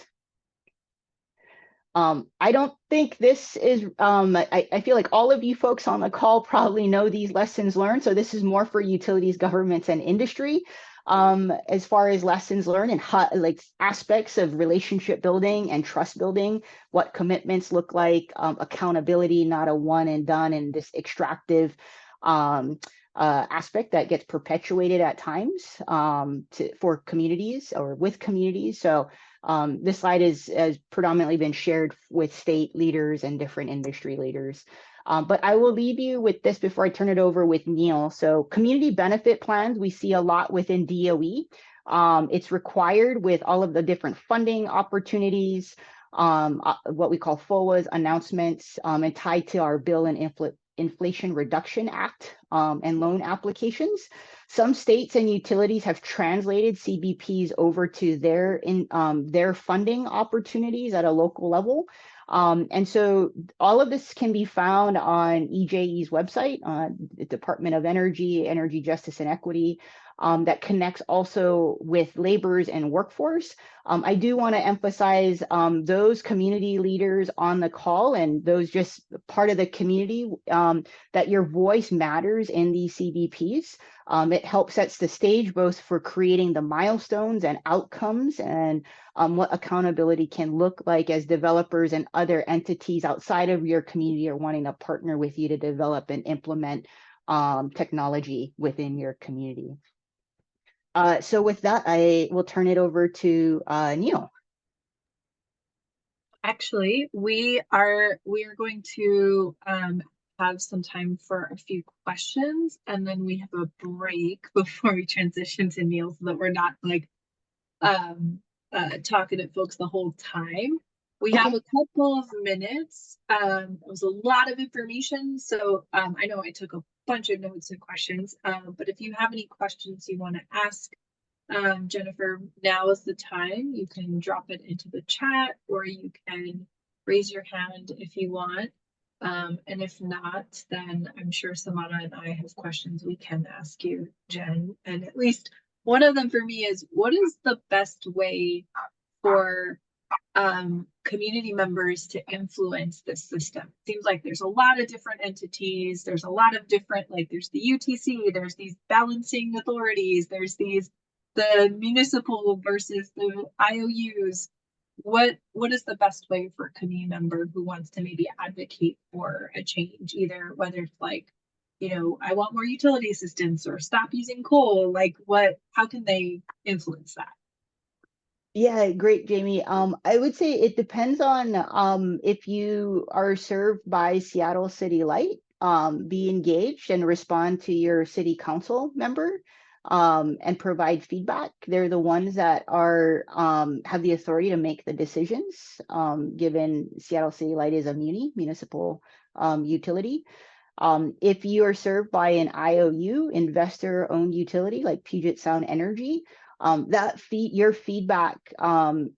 I don't think this is, I feel like all of you folks on the call probably know these lessons learned. So this is more for utilities, governments, and industry. As far as lessons learned and how, like aspects of relationship building and trust building, what commitments look like, accountability, not a one and done, and this extractive aspect that gets perpetuated at times for communities or with communities. So this slide has predominantly been shared with state leaders and different industry leaders. But I will leave you with this before I turn it over with Neil. So community benefit plans, we see a lot within DOE. It's required with all of the different funding opportunities, what we call FOAs, announcements, and tied to our Bill and Inflation Reduction Act and loan applications. Some states and utilities have translated CBPs over to their funding opportunities at a local level. And so all of this can be found on EJE's website, the Department of Energy, Energy Justice and Equity, that connects also with laborers and workforce. I do want to emphasize those community leaders on the call and those just part of the community, that your voice matters in these CBPs. It helps sets the stage both for creating the milestones and outcomes and what accountability can look like as developers and other entities outside of your community are wanting to partner with you to develop and implement technology within your community. So with that, I will turn it over to Neil. Actually, we are going to have some time for a few questions, and then we have a break before we transition to Neil, so that we're not like talking at folks the whole time. We have a couple of minutes. It was a lot of information, so I know I took a bunch of notes and questions, but if you have any questions you want to ask Jennifer, now is the time. You can drop it into the chat, or you can raise your hand if you want. And if not, then I'm sure Samana and I have questions we can ask you, Jen. And at least one of them for me is, what is the best way for community members to influence this system? Seems like there's a lot of different entities. There's a lot of different, like there's the UTC, there's these balancing authorities, there's the municipal versus the IOUs. What is the best way for a community member who wants to maybe advocate for a change, either whether it's like, I want more utility assistance or stop using coal, like how can they influence that? Yeah, great, Jamie. I would say it depends on if you are served by Seattle City Light, be engaged and respond to your city council member and provide feedback. They're the ones that are have the authority to make the decisions, given Seattle City Light is a municipal utility. If you are served by an IOU, investor-owned utility like Puget Sound Energy, your feedback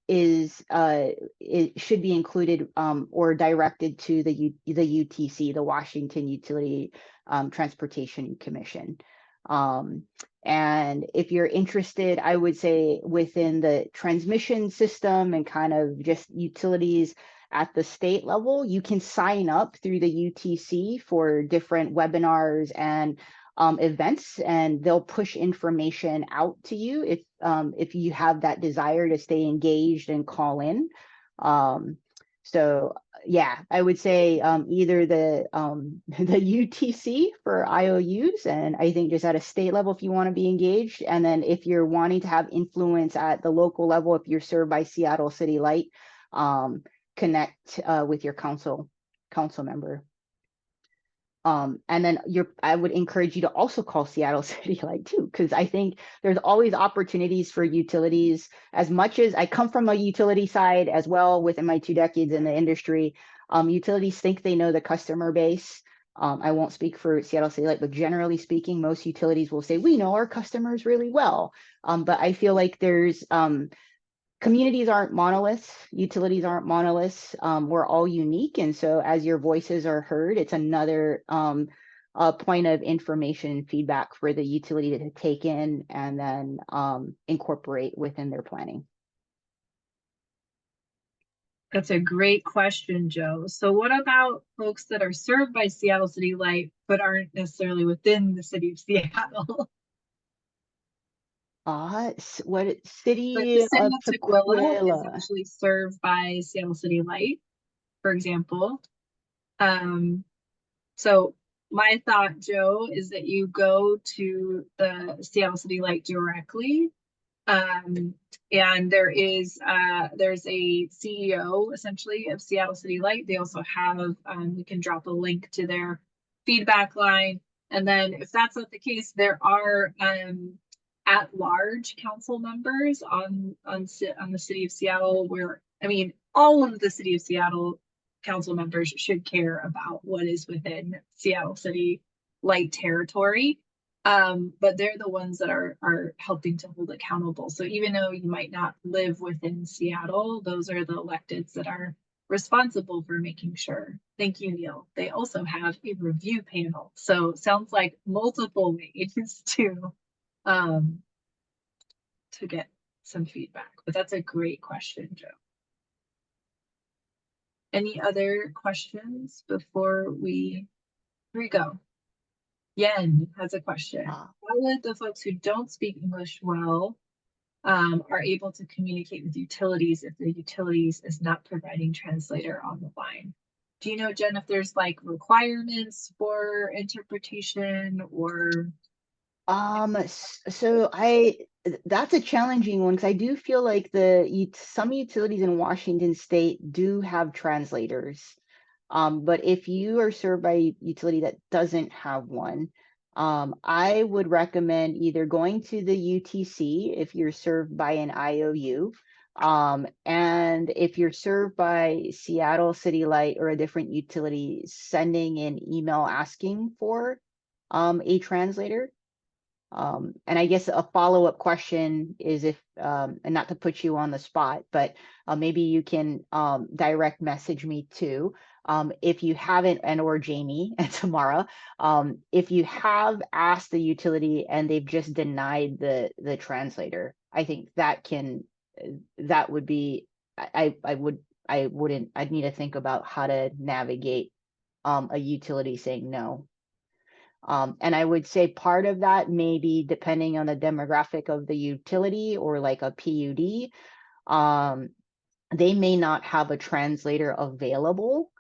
it should be included or directed to the UTC, the Washington Utility Transportation Commission. And if you're interested, I would say within the transmission system and kind of just utilities at the state level, you can sign up through the UTC for different webinars and events, and they'll push information out to you if you have that desire to stay engaged and call in. So yeah, I would say either the UTC for IOUs, and I think just at a state level if you want to be engaged, and then if you're wanting to have influence at the local level, if you're served by Seattle City Light, connect with your council member. And then I would encourage you to also call Seattle City Light too, because I think there's always opportunities for utilities. As much as I come from a utility side as well, within my 2 decades in the industry, utilities think they know the customer base. I won't speak for Seattle City Light, but generally speaking, most utilities will say, we know our customers really well. But I feel like there's communities aren't monoliths, utilities aren't monoliths. We're all unique. And so as your voices are heard, it's another point of information and feedback for the utility to take in and then incorporate within their planning. That's a great question, Joe. So what about folks that are served by Seattle City Light, but aren't necessarily within the city of Seattle? What city The city of of Tukwila is Tukwila? actually served by Seattle City Light, for example. So my thought, Joe, is that you go to the Seattle City Light directly. And there's a CEO essentially of Seattle City Light. They also have, we can drop a link to their feedback line. And then if that's not the case, there are at-large council members on the city of Seattle, where, I mean, all of the city of Seattle council members should care about what is within Seattle City Light territory. But they're the ones that are helping to hold accountable. So even though you might not live within Seattle, those are the electeds that are responsible for making sure. Thank you, Neil. They also have a review panel. So sounds like multiple ways to get some feedback. But that's a great question, Joe. Any other questions before here we go. Yen has a question. How would the folks who don't speak English well are able to communicate with utilities if the utilities is not providing translator on the line? Do you know, Jen, if there's like requirements for interpretation or? So that's a challenging one, because I do feel like some utilities in Washington State do have translators. But if you are served by a utility that doesn't have one, I would recommend either going to the UTC if you're served by an IOU, and if you're served by Seattle City Light or a different utility, sending an email asking for a translator. And I guess a follow-up question is if, and not to put you on the spot, but maybe you can direct message me too. If you haven't, and or Jamie and Tamara, if you have asked the utility and they've just denied the translator, I think that would be, I'd need to think about how to navigate a utility saying no. And I would say part of that may be depending on the demographic of the utility, or like a PUD. They may not have a translator available.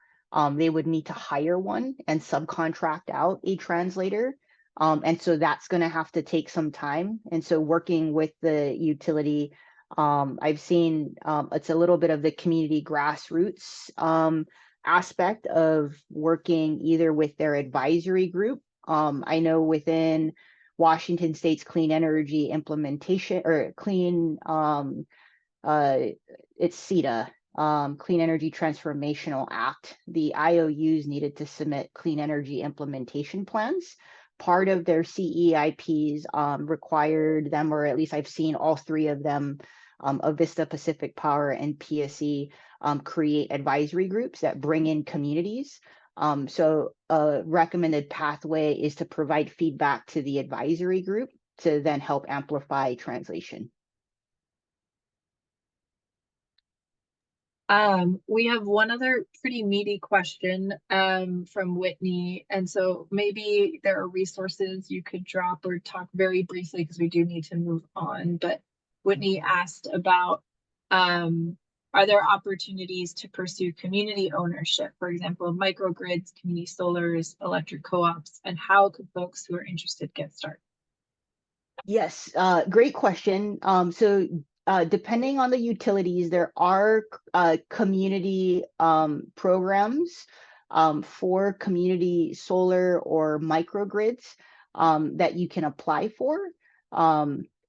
They would need to hire one and subcontract out a translator. And so that's going to have to take some time. And so working with the utility, I've seen it's a little bit of the community grassroots aspect of working either with their advisory group. I know within Washington State's clean energy implementation, or clean, it's CETA, Clean Energy Transformational Act, the IOUs needed to submit clean energy implementation plans. Part of their CEIPs required them, or at least I've seen all three of them, Avista, Pacific Power, and PSE, create advisory groups that bring in communities. So a recommended pathway is to provide feedback to the advisory group to then help amplify translation. We have one other pretty meaty question from Whitney, and so maybe there are resources you could drop or talk very briefly, because we do need to move on. But Whitney asked about, are there opportunities to pursue community ownership, for example, microgrids, community solars, electric co-ops, and how could folks who are interested get started? Yes, great question. So depending on the utilities, there are community programs for community solar or microgrids that you can apply for.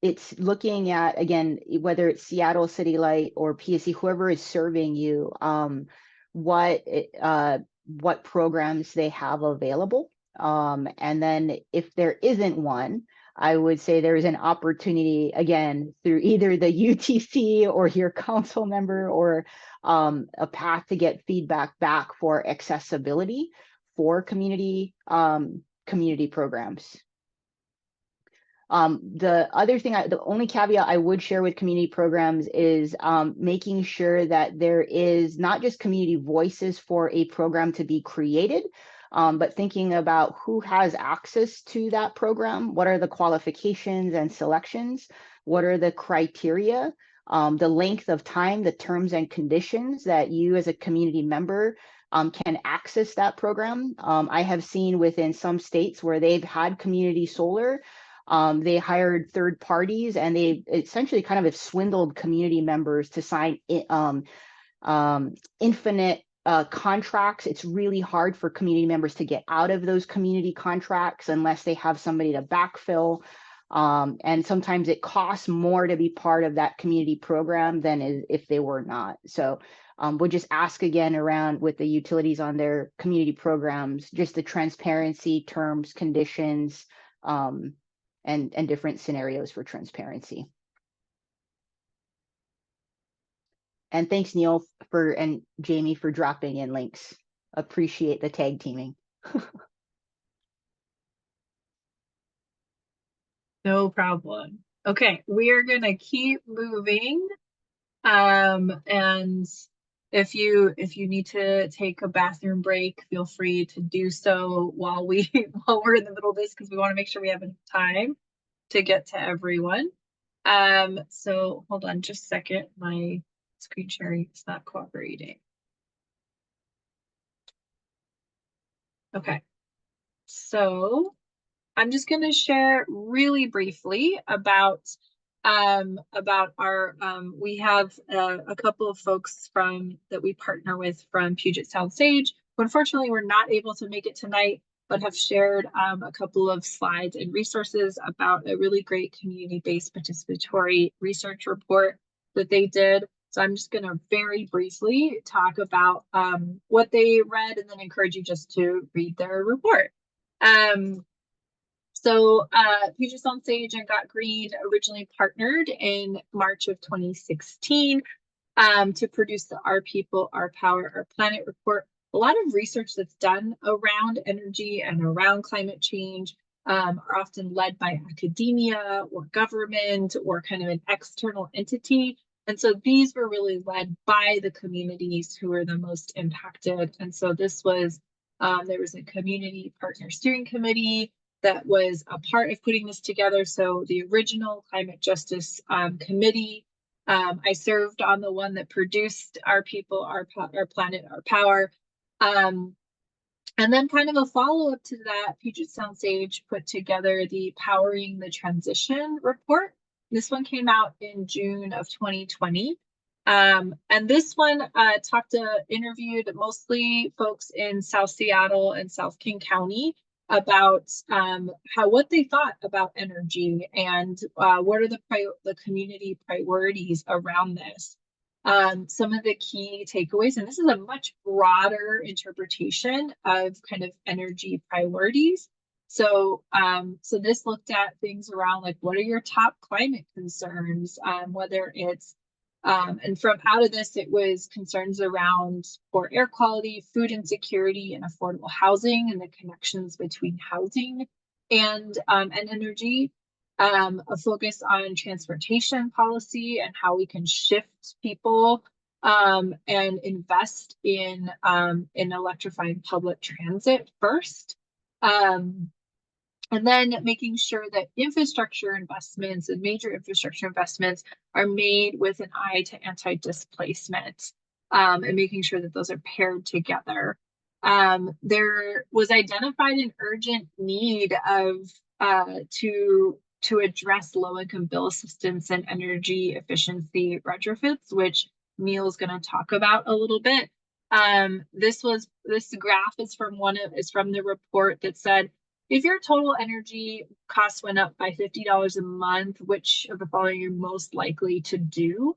It's looking at, again, whether it's Seattle City Light or PSE, whoever is serving you, what programs they have available. And then if there isn't one, I would say there is an opportunity, again, through either the UTC or your council member, or a path to get feedback back for accessibility for community programs. The other thing, the only caveat I would share with community programs is making sure that there is not just community voices for a program to be created, but thinking about who has access to that program, what are the qualifications and selections, what are the criteria, the length of time, the terms and conditions that you as a community member can access that program. I have seen within some states where they've had community solar, they hired third parties, and they essentially kind of have swindled community members to sign infinite contracts. It's really hard for community members to get out of those community contracts unless they have somebody to backfill. And sometimes it costs more to be part of that community program than if they were not. So we'll just ask again around with the utilities on their community programs, just the transparency, terms, conditions, and different scenarios for transparency. And thanks, Neil, and Jamie for dropping in links. Appreciate the tag teaming. No problem. Okay, we are gonna keep moving. And if you need to take a bathroom break, feel free to do so while we're in the middle of this, because we want to make sure we have enough time to get to everyone. So hold on just a second. My screen sharing is not cooperating. Okay, so I'm just going to share really briefly about our we have a couple of folks that we partner with from Puget Sound Sage, who unfortunately were not able to make it tonight, but have shared a couple of slides and resources about a really great community-based participatory research report that they did. So I'm just going to very briefly talk about what they read, and then encourage you just to read their report. So Puget Sound Sage and Got Green originally partnered in March of 2016 to produce the Our People, Our Power, Our Planet report. A lot of research that's done around energy and around climate change are often led by academia or government or kind of an external entity. And so these were really led by the communities who were the most impacted. And so this was, there was a community partner steering committee that was a part of putting this together. So the original climate justice committee, I served on the one that produced Our People, Our Planet, Our Power. And then kind of a follow-up to that, Puget Sound Sage put together the Powering the Transition report. This one came out in June of 2020. And this one interviewed mostly folks in South Seattle and South King County about what they thought about energy and what are the community priorities around this. Some of the key takeaways, and this is a much broader interpretation of kind of energy priorities. So, so this looked at things around like, what are your top climate concerns, whether it's, and from out of this, it was concerns around poor air quality, food insecurity, and affordable housing, and the connections between housing and energy. A focus on transportation policy and how we can shift people and invest in electrifying public transit first. And then making sure that infrastructure investments and major infrastructure investments are made with an eye to anti-displacement and making sure that those are paired together. There was identified an urgent need of to address low-income bill assistance and energy efficiency retrofits, which Neil's going to talk about a little bit. This graph is from the report that said, if your total energy costs went up by $50 a month, which of the following you're most likely to do?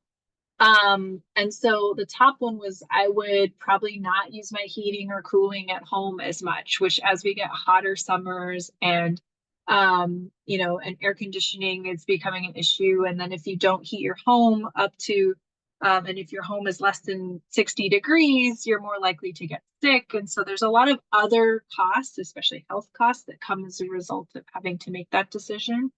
And so the top one was, I would probably not use my heating or cooling at home as much, which as we get hotter summers and you know, and air conditioning is becoming an issue. And then if you don't heat your home up to, and if your home is less than 60 degrees, you're more likely to get sick. And so there's a lot of other costs, especially health costs, that come as a result of having to make that decision.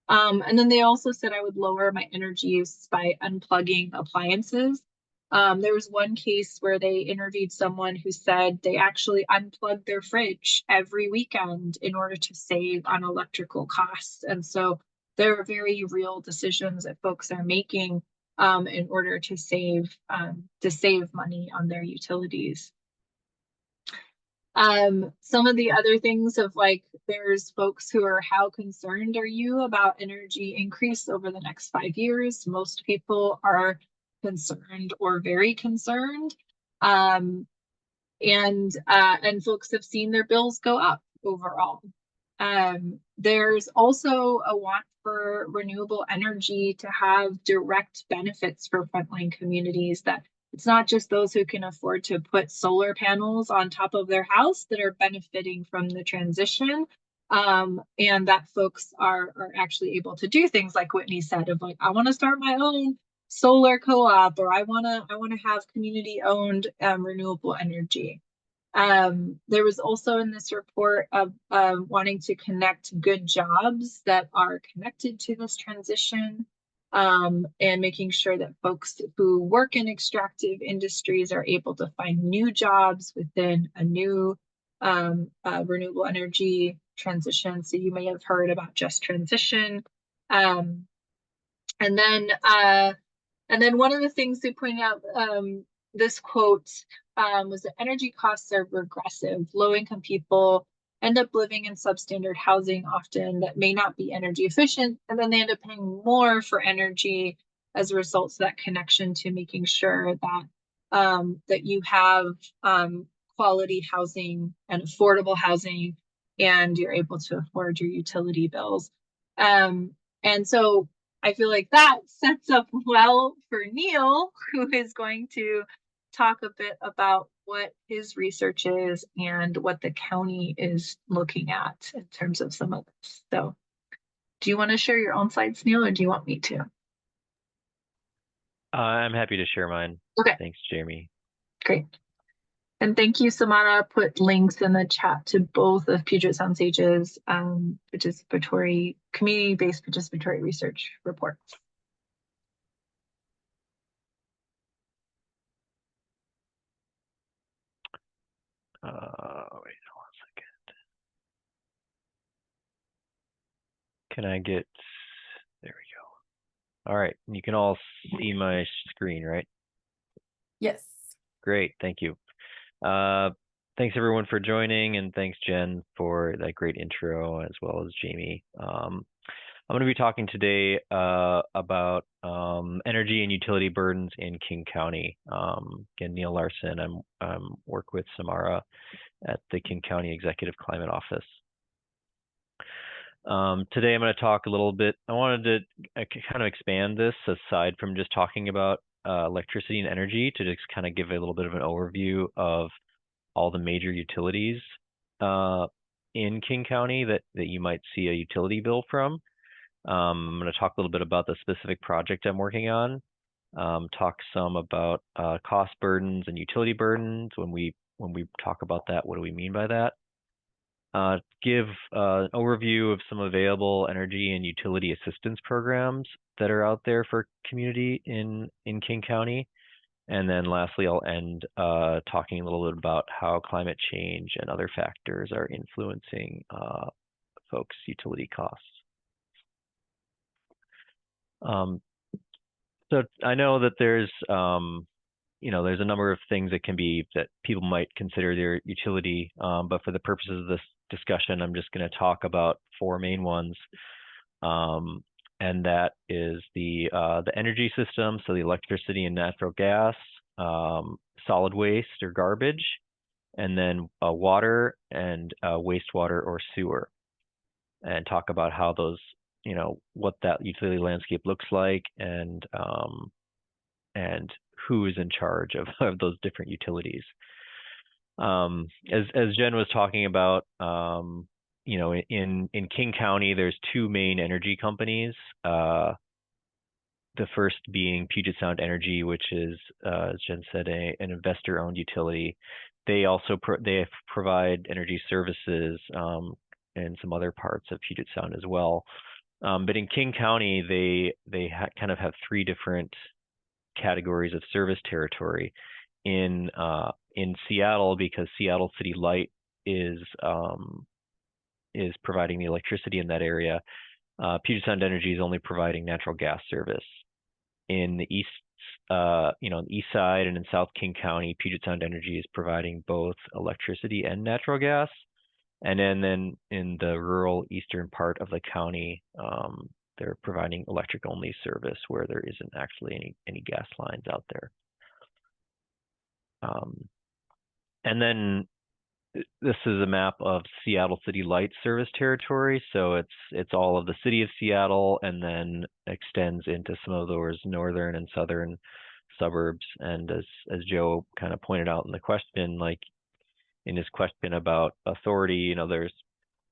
And then they also said I would lower my energy use by unplugging appliances. There was one case where they interviewed someone who said they actually unplugged their fridge every weekend in order to save on electrical costs. And so there are very real decisions that folks are making in order to save money on their utilities. Some of the other things of like, there's folks who are, how concerned are you about energy increase over the next 5 years? Most people are concerned or very concerned. And folks have seen their bills go up overall. There's also a want for renewable energy to have direct benefits for frontline communities, that it's not just those who can afford to put solar panels on top of their house that are benefiting from the transition, and that folks are actually able to do things like Whitney said, of like, I want to start my own solar co-op, or I want to have community owned renewable energy. There was also in this report of wanting to connect good jobs that are connected to this transition, and making sure that folks who work in extractive industries are able to find new jobs within a new renewable energy transition. So you may have heard about Just Transition. And then one of the things they pointed out, this quote was that energy costs are regressive. Low-income people end up living in substandard housing often that may not be energy efficient, and then they end up paying more for energy as a result of that connection to making sure that that you have quality housing and affordable housing, and you're able to afford your utility bills. And so I feel like that sets up well for Neil, who is going to talk a bit about what his research is and what the county is looking at in terms of some of this. So do you want to share your own slides, Neil, or do you want me to? I'm happy to share mine. Okay. Thanks, Jamie. Great. And thank you, Samana. Put links in the chat to both of Puget Sound Sage's community-based participatory research reports. Wait, hold on a second. Can I get, there we go. All right, you can all see my screen, right? Yes. Great, thank you. Thanks everyone for joining, and thanks Jen for that great intro, as well as Jamie. I'm going to be talking today about energy and utility burdens in King County. Again, Neil Larson. I'm work with Samara at the King County Executive Climate Office. Today I'm going to talk a little bit. I wanted to kind of expand this aside from just talking about electricity and energy, to just kind of give a little bit of an overview of all the major utilities in King County that you might see a utility bill from. I'm going to talk a little bit about the specific project I'm working on, talk some about cost burdens and utility burdens. When we talk about that, what do we mean by that? Give an overview of some available energy and utility assistance programs that are out there for community in King County. And then lastly, I'll end talking a little bit about how climate change and other factors are influencing folks' utility costs. So I know that there's there's a number of things that people might consider their utility, but for the purposes of this discussion, I'm just going to talk about four main ones, and that is the energy system, so the electricity and natural gas, solid waste or garbage, and then water and wastewater or sewer, and talk about how those, what that utility landscape looks like, and who is in charge of those different utilities. As Jen was talking about, in King County, there's two main energy companies. The first being Puget Sound Energy, which is, as Jen said, an investor-owned utility. They also provide energy services in some other parts of Puget Sound as well. But in King County, they kind of have three different categories of service territory. In Seattle, because Seattle City Light is providing the electricity in that area, Puget Sound Energy is only providing natural gas service. In the east, east side and in South King County, Puget Sound Energy is providing both electricity and natural gas. And then in the rural eastern part of the county, they're providing electric only service where there isn't actually any gas lines out there. And then this is a map of Seattle City Light service territory. So it's all of the city of Seattle, and then extends into some of those northern and southern suburbs. And as Joe kind of pointed out in the question, like in his question about authority,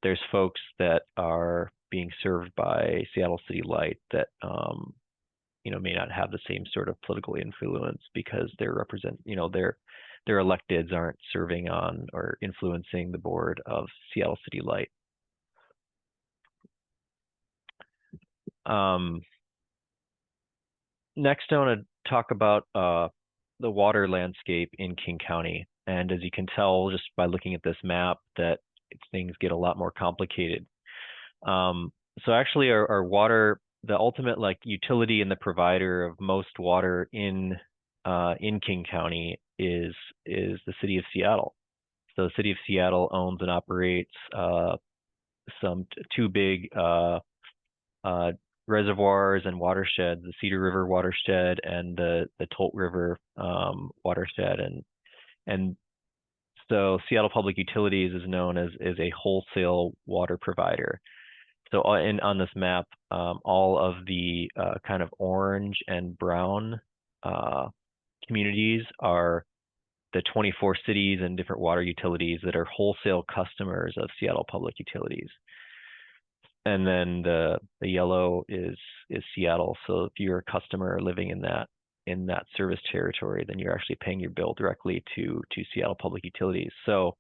there's folks that are being served by Seattle City Light that may not have the same sort of political influence, because their electeds aren't serving on or influencing the board of Seattle City Light. Next, I want to talk about the water landscape in King County. And as you can tell just by looking at this map, that things get a lot more complicated. So actually our water, the ultimate utility and the provider of most water in King County is the city of Seattle. So the city of Seattle owns and operates two big reservoirs and watersheds, the Cedar River watershed and the Tolt River watershed, and so Seattle Public Utilities is known as a wholesale water provider. So on this map, all of the kind of orange and brown communities are the 24 cities and different water utilities that are wholesale customers of Seattle Public Utilities. And then the yellow is Seattle. So if you're a customer living in that service territory, then you're actually paying your bill directly to Seattle Public Utilities. So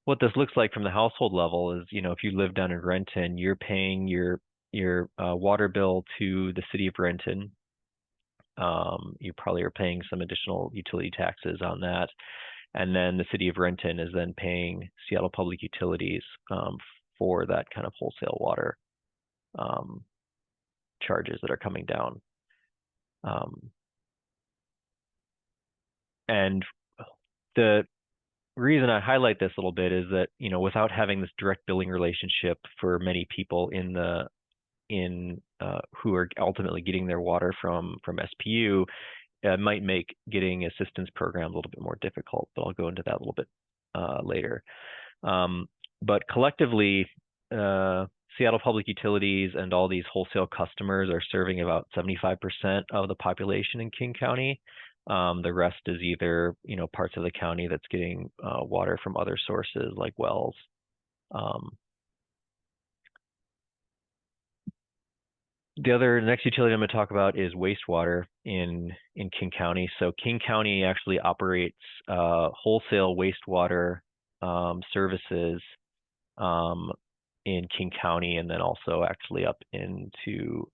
what this looks like from the household level is, you know, if you live down in Renton, you're paying your water bill to the city of Renton. You probably are paying some additional utility taxes on that. And then the city of Renton is then paying Seattle Public Utilities for that kind of wholesale water charges that are coming down. And the reason I highlight this a little bit is that, you know, without having this direct billing relationship for many people who are ultimately getting their water from SPU, it might make getting assistance programs a little bit more difficult, but I'll go into that a little bit later. But collectively, Seattle Public Utilities and all these wholesale customers are serving about 75% of the population in King County. The rest is either, you know, parts of the county that's getting water from other sources like wells. The next utility I'm going to talk about is wastewater in King County. So King County actually operates wholesale wastewater services in King County, and then also actually up into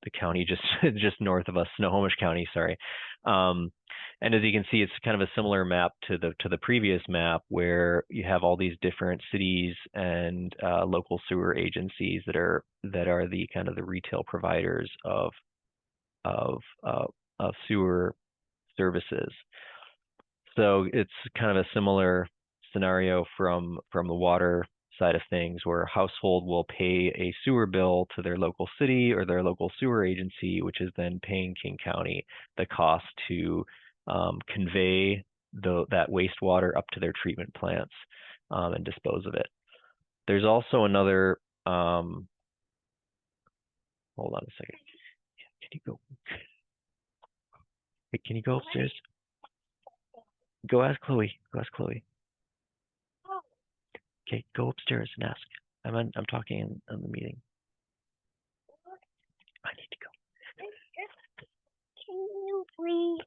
the county just north of us, Snohomish County, sorry. And as you can see, it's kind of a similar map to the previous map, where you have all these different cities and local sewer agencies that are the kind of the retail providers of sewer services. So it's kind of a similar scenario from the water side of things, where a household will pay a sewer bill to their local city or their local sewer agency, which is then paying King County the cost to convey that wastewater up to their treatment plants and dispose of it. There's also another, hold on a second. Can you go? Hey, can you go upstairs? Go ask Chloe. Go ask Chloe. Okay, go upstairs and ask. I'm talking in the meeting. I need to go. Can you please?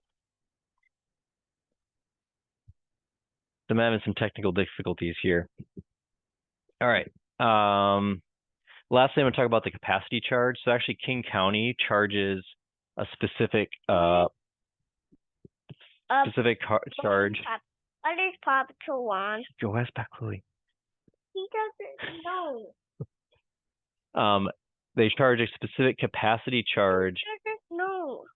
I'm having some technical difficulties here. All right. Lastly, I'm going to talk about the capacity charge. So actually, King County charges a specific charge. What is Papa want? Go ask back, Chloe. He doesn't know. They charge a specific capacity charge He doesn't know.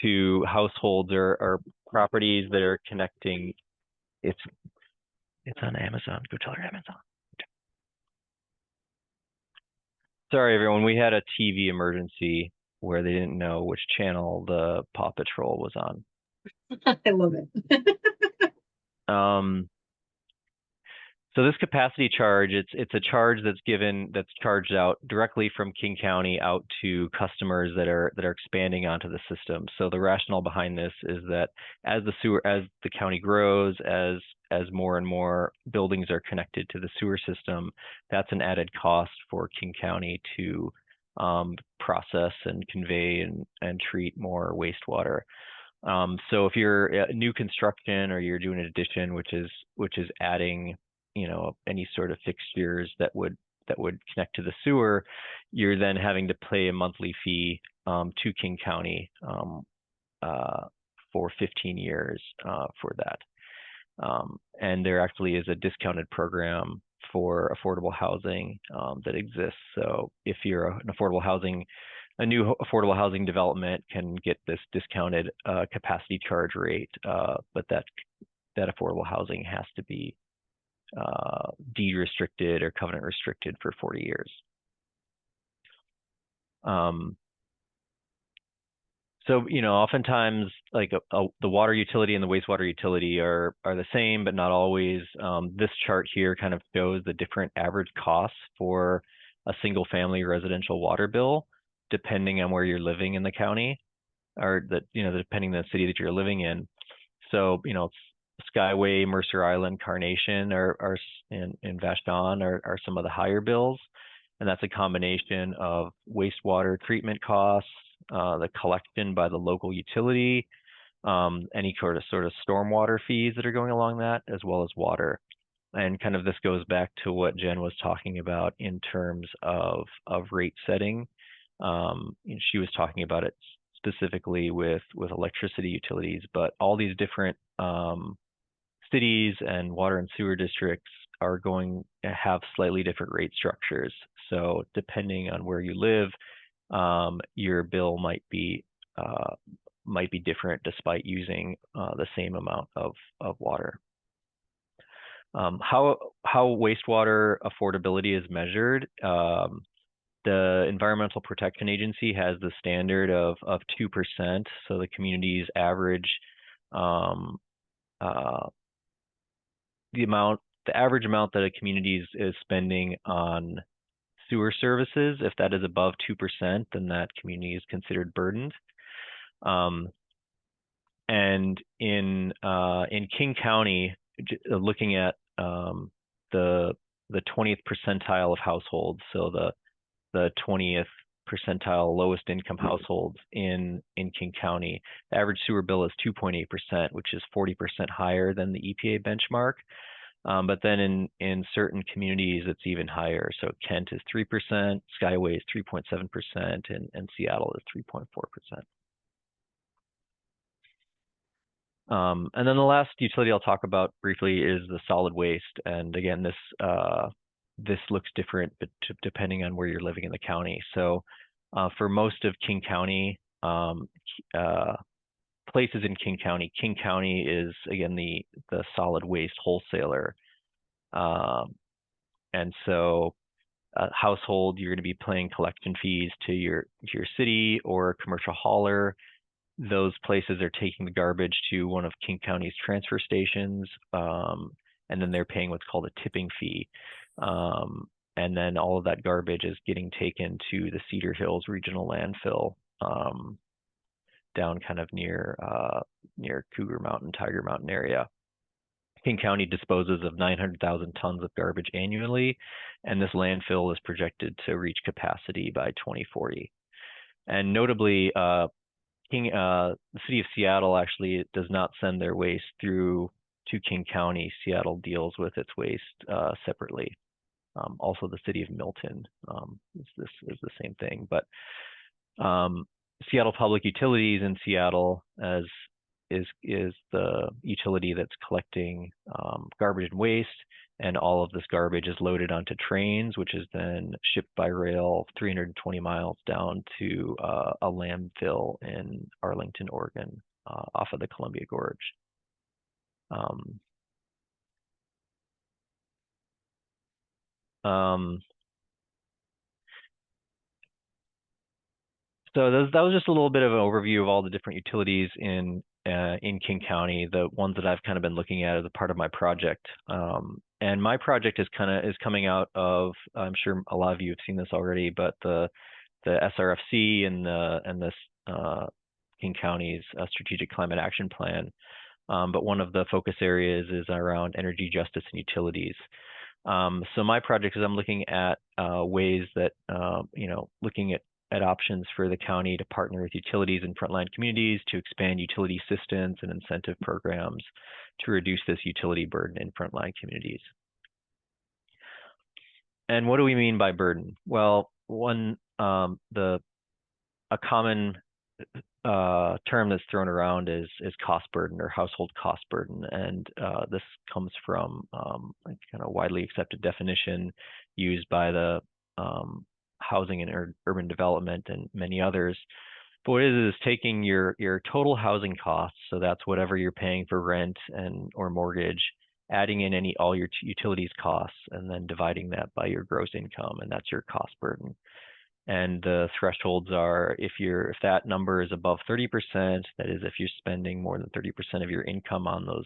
to households or properties that are connecting. It's on Amazon. Go tell her Amazon. Sorry, everyone. We had a TV emergency where they didn't know which channel the Paw Patrol was on. I love it. So this capacity charge, it's a charge that's charged out directly from King County out to customers that are expanding onto the system. So the rationale behind this is that as the county grows, as more and more buildings are connected to the sewer system, that's an added cost for King County to process and convey and treat more wastewater. So if you're a new construction or you're doing an addition, which is adding, you know, any sort of fixtures that would connect to the sewer, you're then having to pay a monthly fee to King County for 15 years for that. And there actually is a discounted program for affordable housing that exists. So if you're a new affordable housing development can get this discounted capacity charge rate, but that affordable housing has to be deed restricted or covenant restricted for 40 years. So, you know, oftentimes like the water utility and the wastewater utility are the same, but not always. This chart here kind of shows the different average costs for a single family residential water bill, depending on where you're living in the county. or that, depending on the city that you're living in. So, Skyway, Mercer Island, Carnation and Vashon are some of the higher bills. And that's a combination of wastewater treatment costs, the collection by the local utility, any sort of stormwater fees that are going along that, as well as water. And kind of this goes back to what Jen was talking about in terms of rate setting. She was talking about it specifically with electricity utilities, but all these different cities and water and sewer districts are going to have slightly different rate structures. So depending on where you live, your bill might be different despite using the same amount of water. How wastewater affordability is measured. The Environmental Protection Agency has the standard of 2%. So the community's average, the average amount that a community is spending on sewer services, if that is above 2%, then that community is considered burdened. And in King County, looking at the 20th percentile of households, so the 20th percentile lowest income households in King County, the average sewer bill is 2.8%, which is 40% higher than the EPA benchmark. But then in certain communities, it's even higher. So Kent is 3%, Skyway is 3.7%, and Seattle is 3.4%. And then the last utility I'll talk about briefly is the solid waste. And again, this looks different depending on where you're living in the county. So for most of King County, places in King County is, again, the solid waste wholesaler. And so household, you're going to be paying collection fees to your city or commercial hauler. Those places are taking the garbage to one of King County's transfer stations, and then they're paying what's called a tipping fee. And then all of that garbage is getting taken to the Cedar Hills Regional Landfill, down kind of near Cougar Mountain, Tiger Mountain area. King County disposes of 900,000 tons of garbage annually, and this landfill is projected to reach capacity by 2040. And notably, the city of Seattle actually does not send their waste through to King County. Seattle deals with its waste separately. Also, the city of Milton is the same thing. But Seattle Public Utilities in Seattle is the utility that's collecting garbage and waste, and all of this garbage is loaded onto trains, which is then shipped by rail 320 miles down to a landfill in Arlington, Oregon, off of the Columbia Gorge. So that was just a little bit of an overview of all the different utilities in King County, the ones that I've kind of been looking at as a part of my project. And my project is coming out of, I'm sure a lot of you have seen this already, but the SRFC and this King County's Strategic Climate Action Plan. But one of the focus areas is around energy justice and utilities. So my project is I'm looking at ways that, looking at options for the county to partner with utilities and frontline communities to expand utility assistance and incentive programs to reduce this utility burden in frontline communities. And what do we mean by burden? Well, a common term that's thrown around is cost burden or household cost burden, and this comes from a kind of widely accepted definition used by the Housing and Urban Development and many others. But what it is taking your total housing costs, so that's whatever you're paying for rent or mortgage, adding in all your utilities costs, and then dividing that by your gross income, and that's your cost burden. And the thresholds are if that number is above 30%, that is if you're spending more than 30% of your income on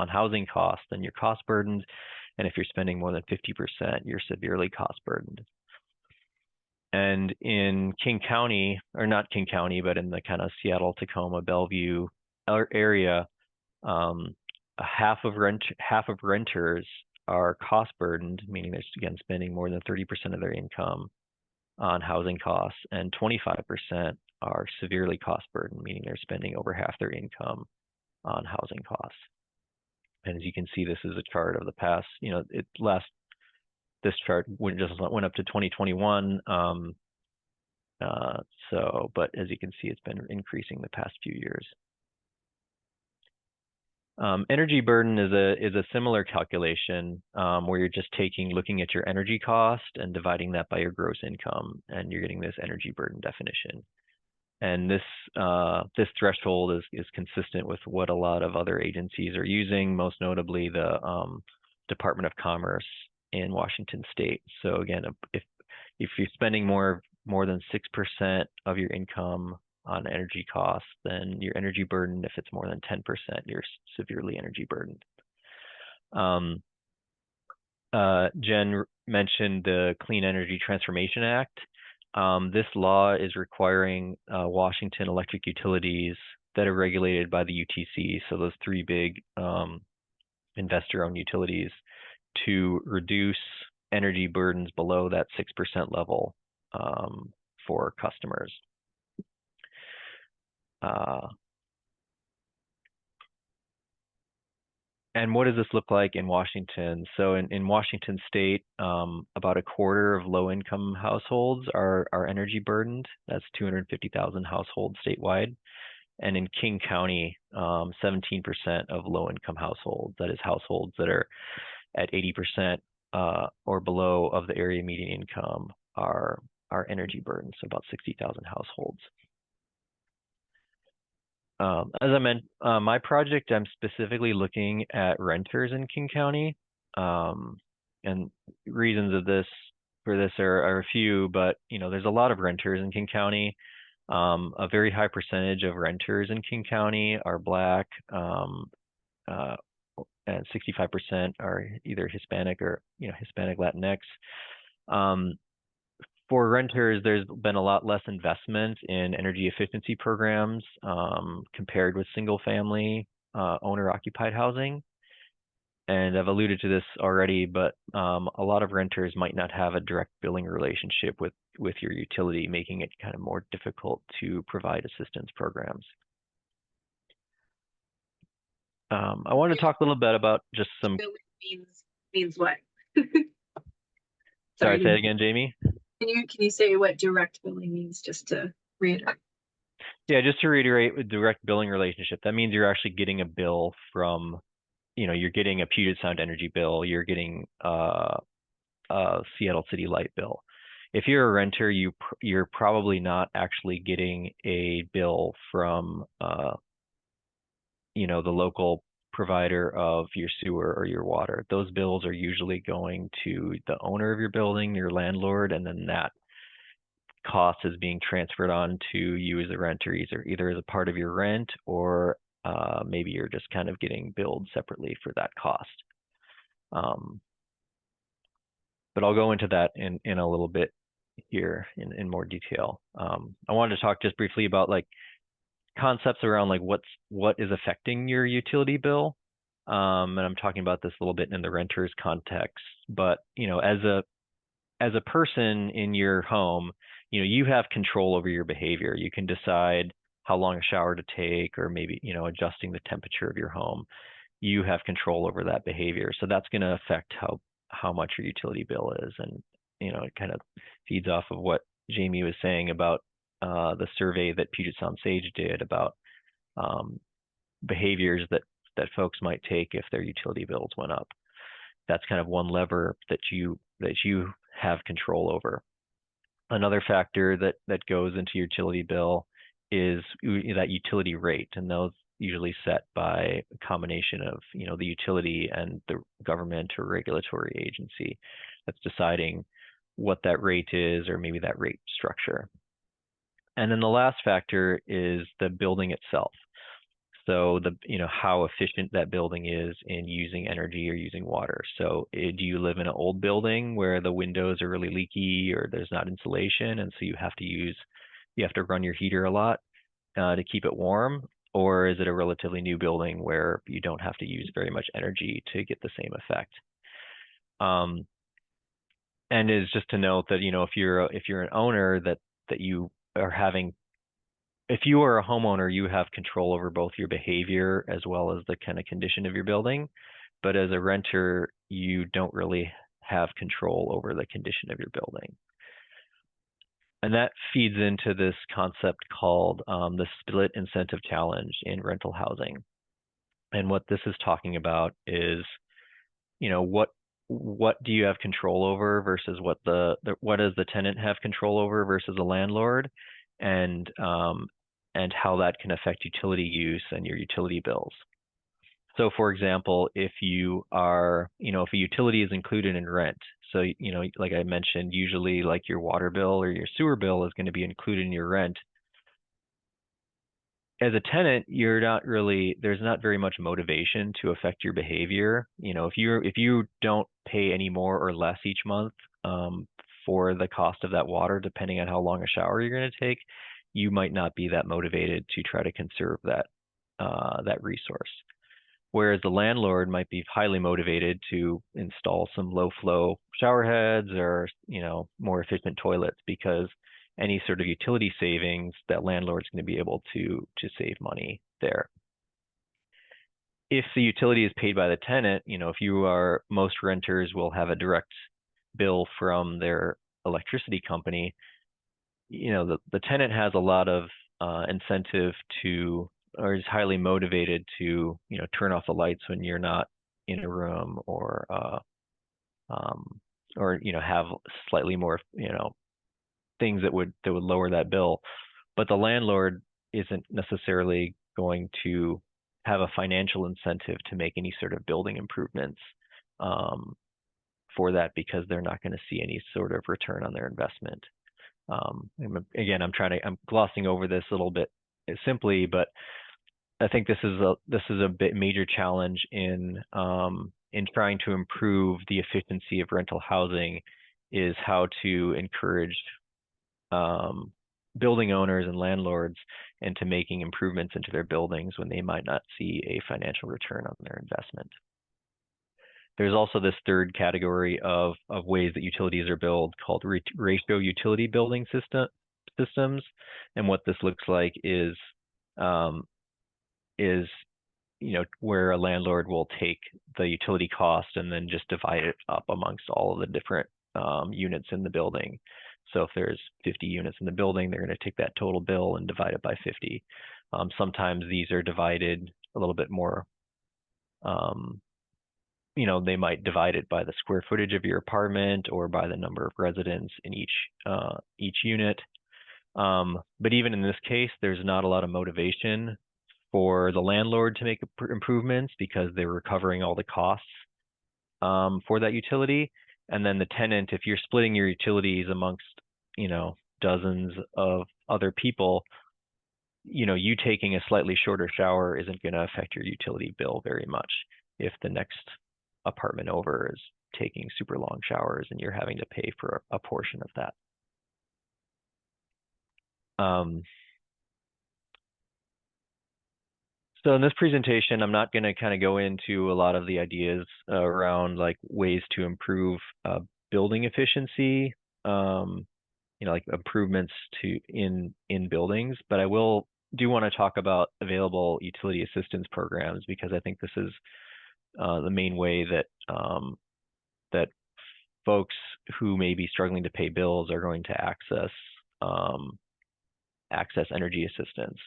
housing costs, then you're cost burdened. And if you're spending more than 50%, you're severely cost burdened. And in King County, or not King County, but in the kind of Seattle, Tacoma, Bellevue area, half of renters are cost burdened, meaning they're again spending more than 30% of their income on housing costs, and 25% are severely cost burdened, meaning they're spending over half their income on housing costs. And as you can see, this is a chart of the past, this chart went up to 2021. But as you can see, it's been increasing the past few years. Energy burden is a similar calculation where you're just looking at your energy cost and dividing that by your gross income, and you're getting this energy burden definition. And this threshold is consistent with what a lot of other agencies are using, most notably the Department of Commerce in Washington State. So again, if you're spending more than 6% of your income on energy costs, then your energy burden, if it's more than 10%, you're severely energy burdened. Jen mentioned the Clean Energy Transformation Act. This law is requiring Washington electric utilities that are regulated by the UTC, so those three big investor-owned utilities, to reduce energy burdens below that 6% level for customers. And what does this look like in Washington? So in Washington State, about a quarter of low-income households are energy burdened. That's 250,000 households statewide. And in King County, 17% of low-income households, that is households that are at 80% or below of the area median income, are energy burdened, so about 60,000 households. As I mentioned, my project, I'm specifically looking at renters in King County, and reasons for this are a few, but there's a lot of renters in King County. A very high percentage of renters in King County are Black, and 65% are either Hispanic or Hispanic Latinx. For renters, there's been a lot less investment in energy efficiency programs compared with single-family owner-occupied housing. And I've alluded to this already, but a lot of renters might not have a direct billing relationship with your utility, making it kind of more difficult to provide assistance programs. I want to talk a little bit about just some. Billing means what? Sorry, say it again, Jamie. Can you say what direct billing means, just to reiterate? Yeah, just to reiterate, with direct billing relationship, that means you're actually getting a bill from, you're getting a Puget Sound Energy bill, you're getting a Seattle City Light bill. If you're a renter, you're probably not actually getting a bill from the local provider of your sewer or your water. Those bills are usually going to the owner of your building, your landlord, and then that cost is being transferred on to you as a renter, either as a part of your rent, or maybe you're just kind of getting billed separately for that cost. But I'll go into that in a little bit here in more detail. I wanted to talk just briefly about concepts around what is affecting your utility bill. And I'm talking about this a little bit in the renter's context, but as a person in your home, you have control over your behavior. You can decide how long a shower to take, or maybe adjusting the temperature of your home. You have control over that behavior, so that's going to affect how much your utility bill is. And it kind of feeds off of what Jamie was saying about the survey that Puget Sound Sage did about behaviors that folks might take if their utility bills went up. That's kind of one lever that you have control over. Another factor that goes into your utility bill is that utility rate, and those usually set by a combination of the utility and the government or regulatory agency that's deciding what that rate is, or maybe that rate structure. And then the last factor is the building itself. So how efficient that building is in using energy or using water. So do you live in an old building where the windows are really leaky or there's not insulation, and so you have to run your heater a lot to keep it warm? Or is it a relatively new building where you don't have to use very much energy to get the same effect? And is just to note that if you're an owner that you are having, if you are a homeowner, you have control over both your behavior as well as the kind of condition of your building. But as a renter, you don't really have control over the condition of your building. And that feeds into this concept called the split incentive challenge in rental housing. And what this is talking about is, what do you have control over versus what does the tenant have control over versus the landlord, and how that can affect utility use and your utility bills. So for example, if you are, if a utility is included in rent, so, like I mentioned, usually like your water bill or your sewer bill is going to be included in your rent. As a tenant, there's not very much motivation to affect your behavior. If you don't pay any more or less each month for the cost of that water, depending on how long a shower you're going to take, you might not be that motivated to try to conserve that resource. Whereas the landlord might be highly motivated to install some low flow shower heads or, more efficient toilets, because any sort of utility savings, that landlord's going to be able to save money there. If the utility is paid by the tenant, most renters will have a direct bill from their electricity company. The tenant has a lot of incentive to, or is highly motivated to, turn off the lights when you're not in a room, or have slightly more, things that would lower that bill. But the landlord isn't necessarily going to have a financial incentive to make any sort of building improvements for that, because they're not going to see any sort of return on their investment. Again, I'm glossing over this a little bit simply, but I think this is a bit major challenge in trying to improve the efficiency of rental housing, is how to encourage building owners and landlords into making improvements into their buildings when they might not see a financial return on their investment. There's also this third category of ways that utilities are billed, called ratio utility building systems. And what this looks like is where a landlord will take the utility cost and then just divide it up amongst all of the different units in the building. So if there's 50 units in the building, they're going to take that total bill and divide it by 50. Sometimes these are divided a little bit more. They might divide it by the square footage of your apartment or by the number of residents in each unit. But even in this case, there's not a lot of motivation for the landlord to make improvements, because they're recovering all the costs for that utility. And then the tenant, if you're splitting your utilities amongst, dozens of other people, you taking a slightly shorter shower isn't going to affect your utility bill very much if the next apartment over is taking super long showers and you're having to pay for a portion of that. So in this presentation, I'm not going to kind of go into a lot of the ideas around like ways to improve building efficiency, like improvements in buildings, but I do want to talk about available utility assistance programs, because I think this is the main way that that folks who may be struggling to pay bills are going to access energy assistance.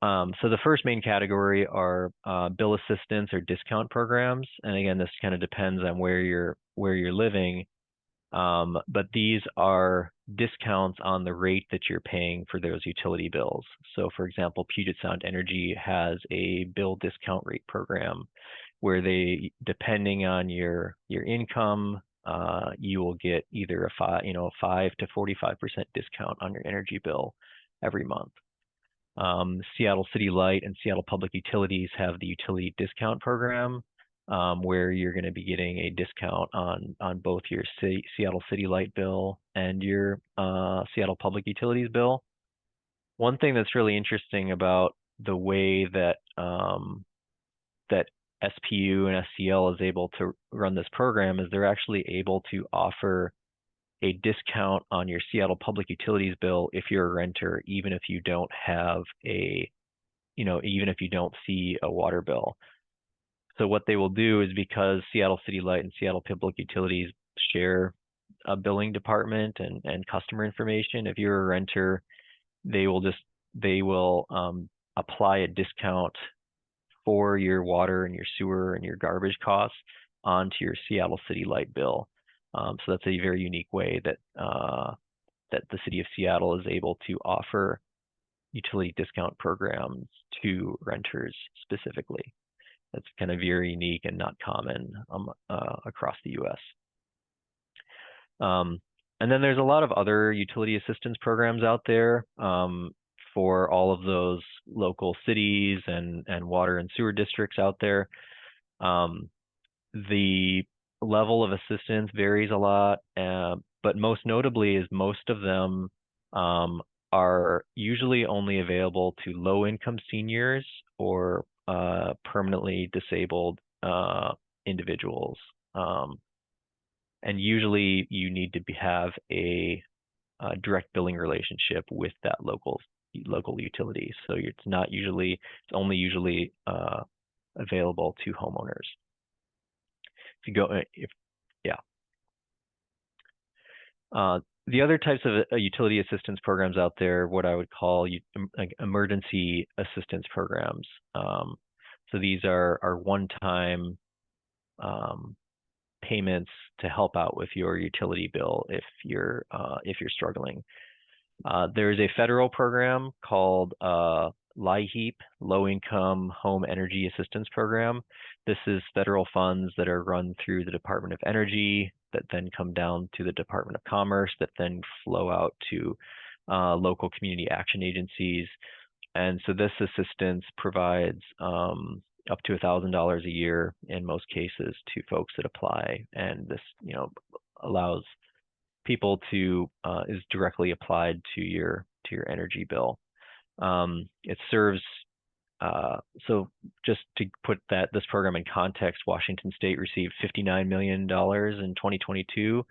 So the first main category are bill assistance or discount programs, and again, this kind of depends on where you're living. But these are discounts on the rate that you're paying for those utility bills. So for example, Puget Sound Energy has a bill discount rate program where depending on your income, you will get either a 5 to 45% discount on your energy bill every month. Seattle City Light and Seattle Public Utilities have the utility discount program, where you're going to be getting a discount on both your Seattle City Light bill and your Seattle Public Utilities bill. One thing that's really interesting about the way that that SPU and SCL is able to run this program is they're actually able to offer a discount on your Seattle Public Utilities bill if you're a renter, even if you don't have a, even if you don't see a water bill. So what they will do is, because Seattle City Light and Seattle Public Utilities share a billing department and customer information, if you're a renter, they will apply a discount for your water and your sewer and your garbage costs onto your Seattle City Light bill. So that's a very unique way that that the city of Seattle is able to offer utility discount programs to renters specifically. That's kind of very unique and not common across the U.S. And then there's a lot of other utility assistance programs out there for all of those local cities and water and sewer districts out there. The level of assistance varies a lot, but most notably is most of them are usually only available to low-income seniors or permanently disabled individuals. And usually you need to have a direct billing relationship with that local utility. So it's only usually available to homeowners. The other types of utility assistance programs out there, what I would call like emergency assistance programs. So these are one-time payments to help out with your utility bill if you're struggling. There's a federal program called LIHEAP, Low Income Home Energy Assistance Program. This is federal funds that are run through the Department of Energy that then come down to the Department of Commerce that then flow out to local community action agencies. And so this assistance provides up to $1,000 a year in most cases to folks that apply. And this, allows people to is directly applied to your energy bill. It serves so just to put this program in context, Washington State received $59 million in 2022,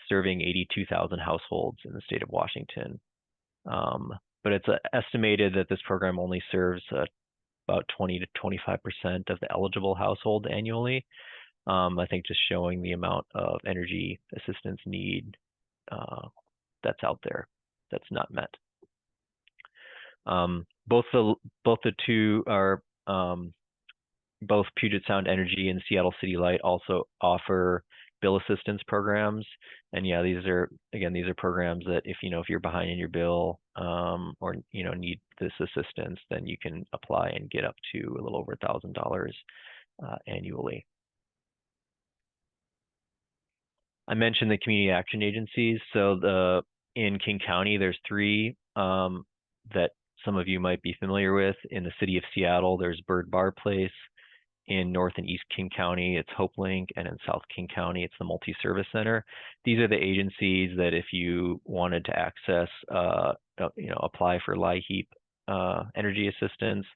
serving 82,000 households in the state of Washington. But it's estimated that this program only serves about 20 to 25% of the eligible household annually. I think just showing the amount of energy assistance need that's out there that's not met. Both the two are both Puget Sound Energy and Seattle City Light also offer bill assistance programs. And yeah, these are programs that if you're behind in your bill or need this assistance, then you can apply and get up to a little over $1,000 annually. I mentioned the community action agencies. So in King County, there's 3 that some of you might be familiar with. In the city of Seattle, there's Bird Bar Place. In North and East King County, it's HopeLink, and in South King County, it's the Multi-Service Center. These are the agencies that if you wanted to access, apply for LIHEAP energy assistance,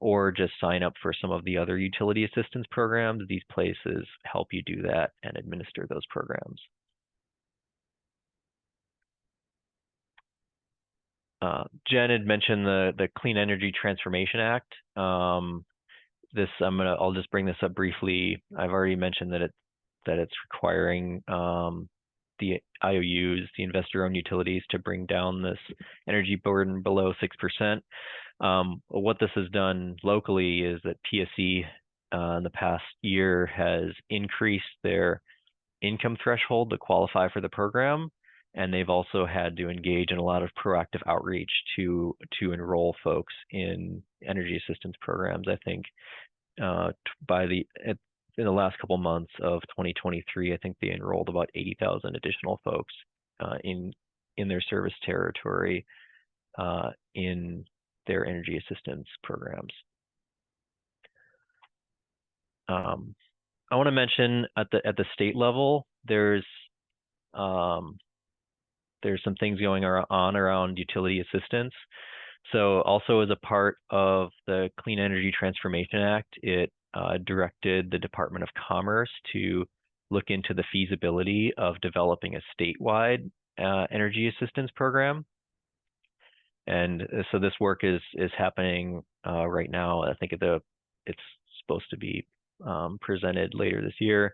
or just sign up for some of the other utility assistance programs, these places help you do that and administer those programs. Jen had mentioned the Clean Energy Transformation Act. I'll just bring this up briefly. I've already mentioned that it's requiring the IOUs, the investor-owned utilities, to bring down this energy burden below 6%. What this has done locally is that PSE in the past year has increased their income threshold to qualify for the program. And they've also had to engage in a lot of proactive outreach to enroll folks in energy assistance programs. I think in the last couple months of 2023, I think they enrolled about 80,000 additional folks in their service territory in their energy assistance programs. I want to mention at the state level, there's some things going on around utility assistance. So also as a part of the Clean Energy Transformation Act, it directed the Department of Commerce to look into the feasibility of developing a statewide energy assistance program. And so this work is happening right now. I think it's supposed to be presented later this year.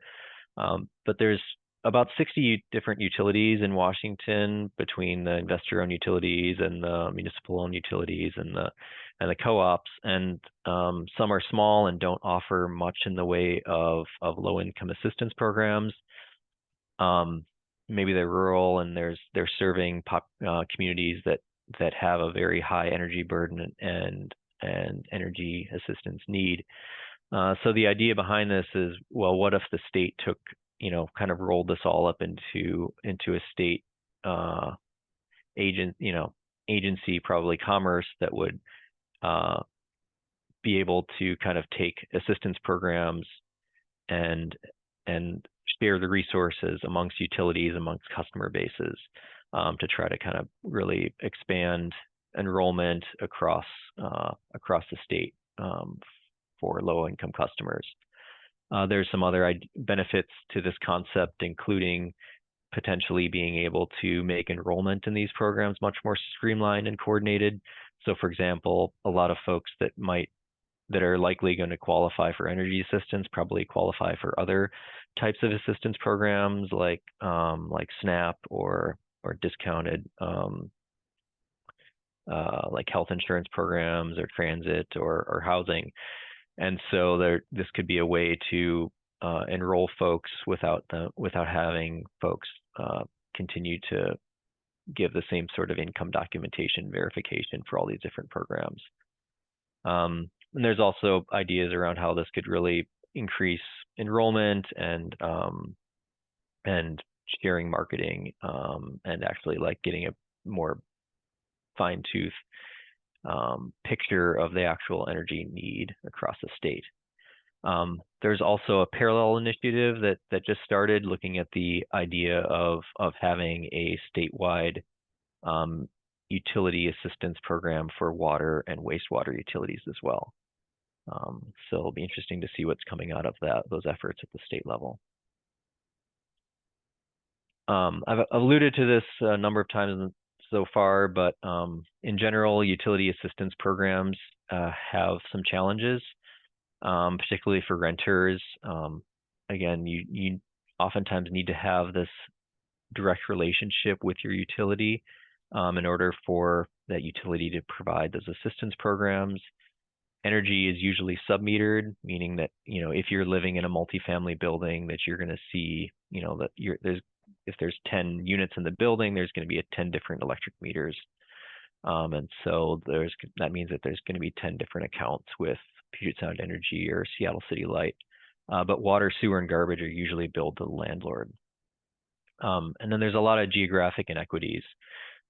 But there's about 60 different utilities in Washington, between the investor-owned utilities and the municipal-owned utilities and the co-ops, and some are small and don't offer much in the way of low-income assistance programs. Maybe they're rural and they're serving communities that have a very high energy burden and energy assistance need. So the idea behind this is, well, what if the state took, kind of rolled this all up into a state agency, probably Commerce, that would be able to kind of take assistance programs and share the resources amongst utilities, amongst customer bases, to try to kind of really expand enrollment across the state for low-income customers. There's some other benefits to this concept, including potentially being able to make enrollment in these programs much more streamlined and coordinated. So, for example, a lot of folks that are likely going to qualify for energy assistance probably qualify for other types of assistance programs like SNAP or discounted like health insurance programs or transit or housing. And so this could be a way to enroll folks without having folks continue to give the same sort of income documentation verification for all these different programs. And there's also ideas around how this could really increase enrollment and sharing marketing, and actually like getting a more fine-tooth picture of the actual energy need across the state. There's also a parallel initiative that just started looking at the idea of having a statewide utility assistance program for water and wastewater utilities as well. So it'll be interesting to see what's coming out of those efforts at the state level. I've alluded to this a number of times so far, but in general, utility assistance programs have some challenges, particularly for renters. Again, you oftentimes need to have this direct relationship with your utility in order for that utility to provide those assistance programs. Energy is usually sub-metered, meaning that if you're living in a multifamily building, that you're going to see that if there's 10 units in the building, there's going to be 10 different electric meters. And so that means that there's going to be 10 different accounts with Puget Sound Energy or Seattle City Light. But water, sewer, and garbage are usually billed to the landlord. And then there's a lot of geographic inequities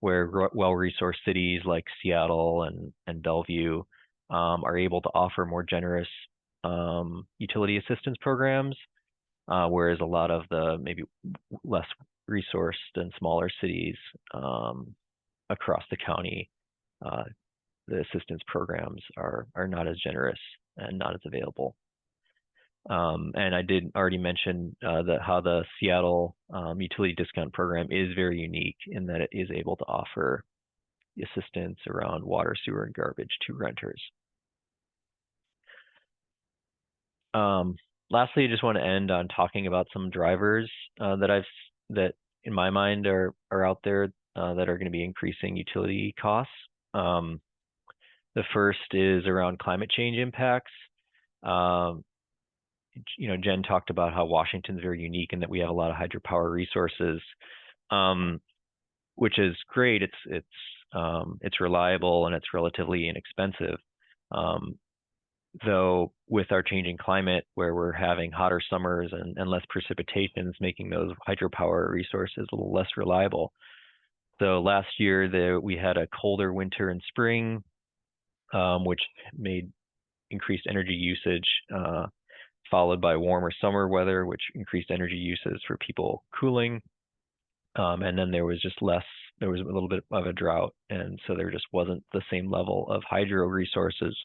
where well-resourced cities like Seattle and Bellevue are able to offer more generous utility assistance programs, whereas a lot of the maybe less resourced and smaller cities across the county, the assistance programs are not as generous and not as available. And I did already mention how the Seattle utility discount program is very unique in that it is able to offer assistance around water, sewer, and garbage to renters. Lastly, I just want to end on talking about some drivers that in my mind are out there that are going to be increasing utility costs. The first is around climate change impacts. Jen talked about how Washington's very unique and that we have a lot of hydropower resources, which is great. It's reliable and it's relatively inexpensive. Though with our changing climate, where we're having hotter summers and less precipitations, making those hydropower resources a little less reliable. So last year we had a colder winter and spring, which made increased energy usage, followed by warmer summer weather, which increased energy uses for people cooling. And then there was a little bit of a drought, and so there just wasn't the same level of hydro resources.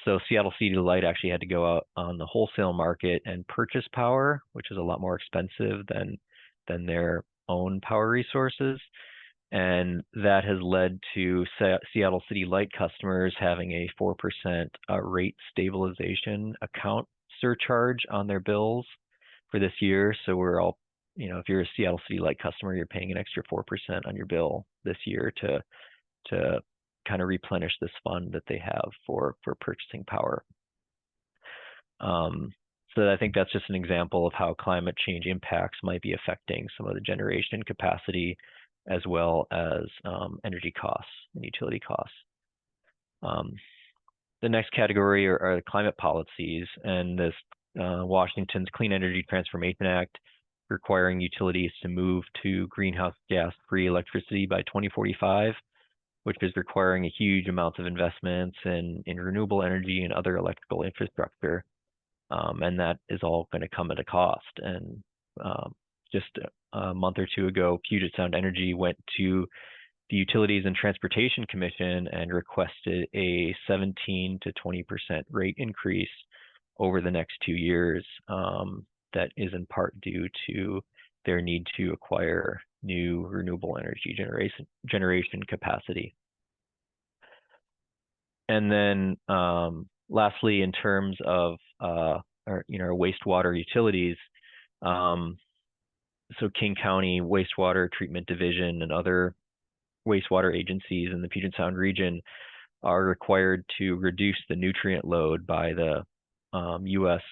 So Seattle City Light actually had to go out on the wholesale market and purchase power, which is a lot more expensive than their own power resources. And that has led to Seattle City Light customers having a 4% rate stabilization account surcharge on their bills for this year. So we're all, if you're a Seattle City Light customer, you're paying an extra 4% on your bill this year to kind of replenish this fund that they have for purchasing power. So I think that's just an example of how climate change impacts might be affecting some of the generation capacity, as well as energy costs and utility costs. The next category are climate policies, and this Washington's Clean Energy Transformation Act requiring utilities to move to greenhouse gas-free electricity by 2045, which is requiring a huge amounts of investments in renewable energy and other electrical infrastructure. And that is all going to come at a cost. And just a month or two ago, Puget Sound Energy went to the Utilities and Transportation Commission and requested a 17 to 20% rate increase over the next 2 years. That is in part due to their need to acquire new renewable energy generation capacity. And then lastly, in terms of our wastewater utilities, so King County Wastewater Treatment Division and other wastewater agencies in the Puget Sound region are required to reduce the nutrient load by the U.S.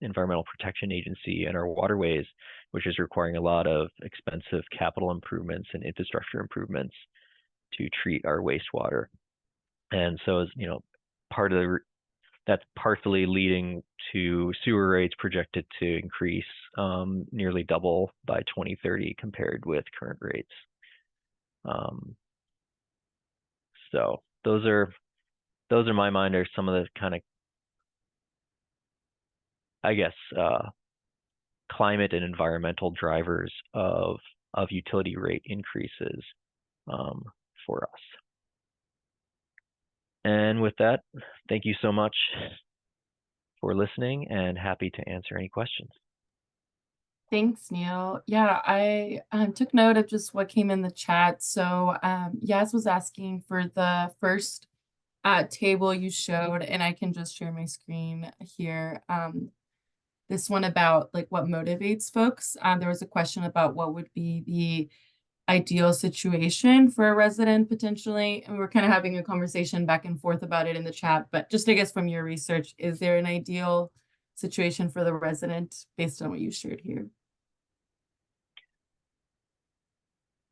Environmental Protection Agency and our waterways, which is requiring a lot of expensive capital improvements and infrastructure improvements to treat our wastewater. And so, as that's partially leading to sewer rates projected to increase nearly double by 2030 compared with current rates. So those are in my mind are some of the kind of, I guess, climate and environmental drivers of utility rate increases for us. And with that, thank you so much for listening, and happy to answer any questions. Thanks, Neil. Yeah, I took note of just what came in the chat. So Yaz was asking for the first table you showed, and I can just share my screen here. This one about like what motivates folks. There was a question about what would be the ideal situation for a resident potentially, and we were kind of having a conversation back and forth about it in the chat. But just I guess from your research, is there an ideal situation for the resident based on what you shared here?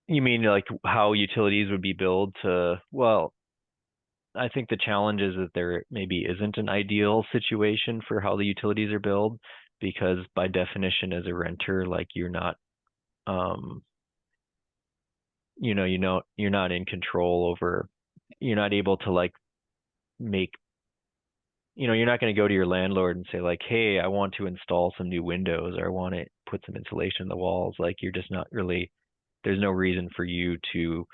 You mean like how utilities would be billed to? Well, I think the challenge is that there maybe isn't an ideal situation for how the utilities are billed, because by definition, as a renter, like you're not you're not in control over, you're not able to like make, you're not going to go to your landlord and say like, hey, I want to install some new windows, or I want to put some insulation in the walls. Like you're just not really, there's no reason for you to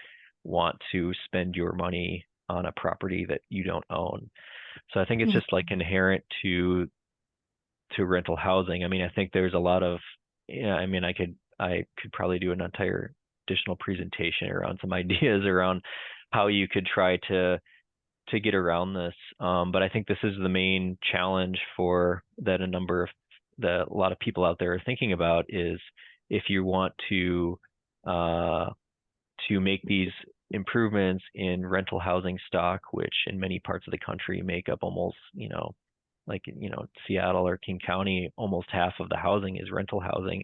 want to spend your money on a property that you don't own. So I think it's just like inherent to rental housing. I mean, I think there's a lot of, I mean, I could probably do an entire additional presentation around some ideas around how you could try to get around this. But I think this is the main challenge that a lot of people out there are thinking about, is if you want to make these improvements in rental housing stock, which in many parts of the country make up almost, Seattle or King County, almost half of the housing is rental housing.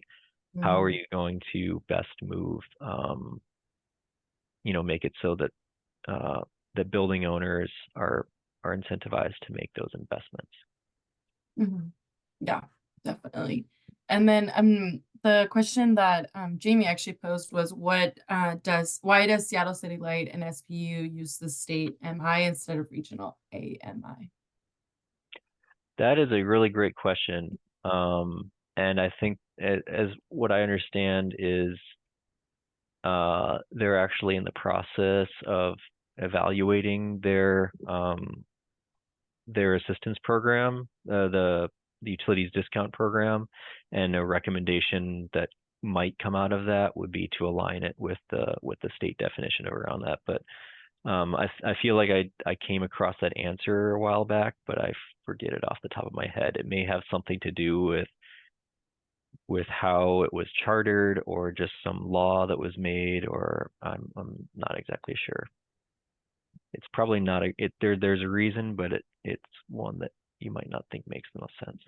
How are you going to best move, make it so that that building owners are incentivized to make those investments? Yeah, definitely. And then the question that Jamie actually posed was why does Seattle City Light and SPU use the state MI instead of regional AMI? That is a really great question. And I think as what I understand is they're actually in the process of evaluating their assistance program, the utilities discount program, and a recommendation that might come out of that would be to align it with the state definition around that. But I feel like I came across that answer a while back, but I forget it off the top of my head. It may have something to do with how it was chartered, or just some law that was made, or I'm not exactly sure. It's probably not there's a reason, but it's one that you might not think makes the most sense.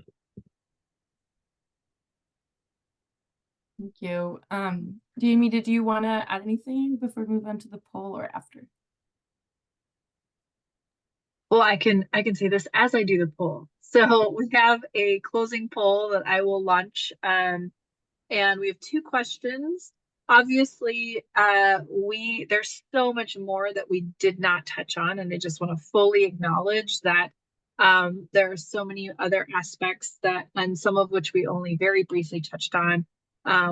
Thank you. Jamie, did you want to add anything before we move on to the poll, or after? Well, I can say this as I do the poll. So we have a closing poll that I will launch, and we have 2 questions. Obviously, there's so much more that we did not touch on, and I just want to fully acknowledge that there are so many other aspects and some of which we only very briefly touched on.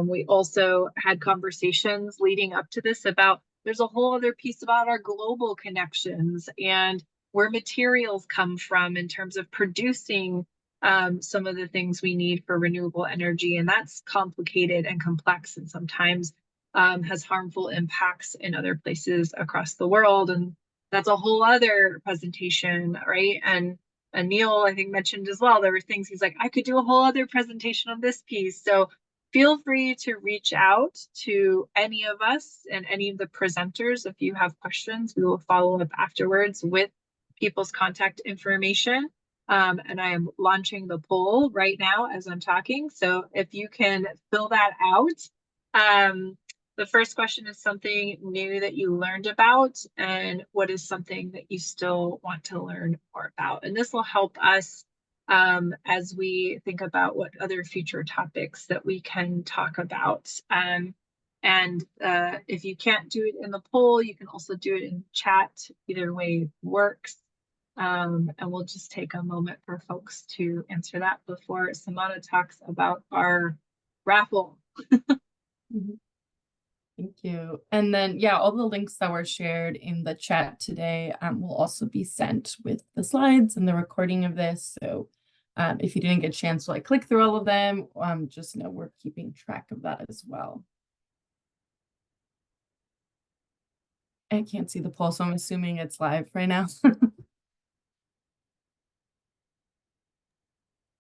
We also had conversations leading up to this about there's a whole other piece about our global connections and where materials come from in terms of producing some of the things we need for renewable energy. And that's complicated and complex, and sometimes has harmful impacts in other places across the world. And that's a whole other presentation, right? And Neil, I think, mentioned as well, there were things he's like, I could do a whole other presentation on this piece. So feel free to reach out to any of us and any of the presenters if you have questions. We will follow up afterwards with people's contact information. And I am launching the poll right now as I'm talking. So if you can fill that out. The first question is something new that you learned about, and what is something that you still want to learn more about? And this will help us as we think about what other future topics that we can talk about. And if you can't do it in the poll, you can also do it in chat. Either way works. And we'll just take a moment for folks to answer that before Samana talks about our raffle. Thank you. And then, yeah, all the links that were shared in the chat today will also be sent with the slides and the recording of this. So if you didn't get a chance to click through all of them, just know we're keeping track of that as well. I can't see the poll, so I'm assuming it's live right now.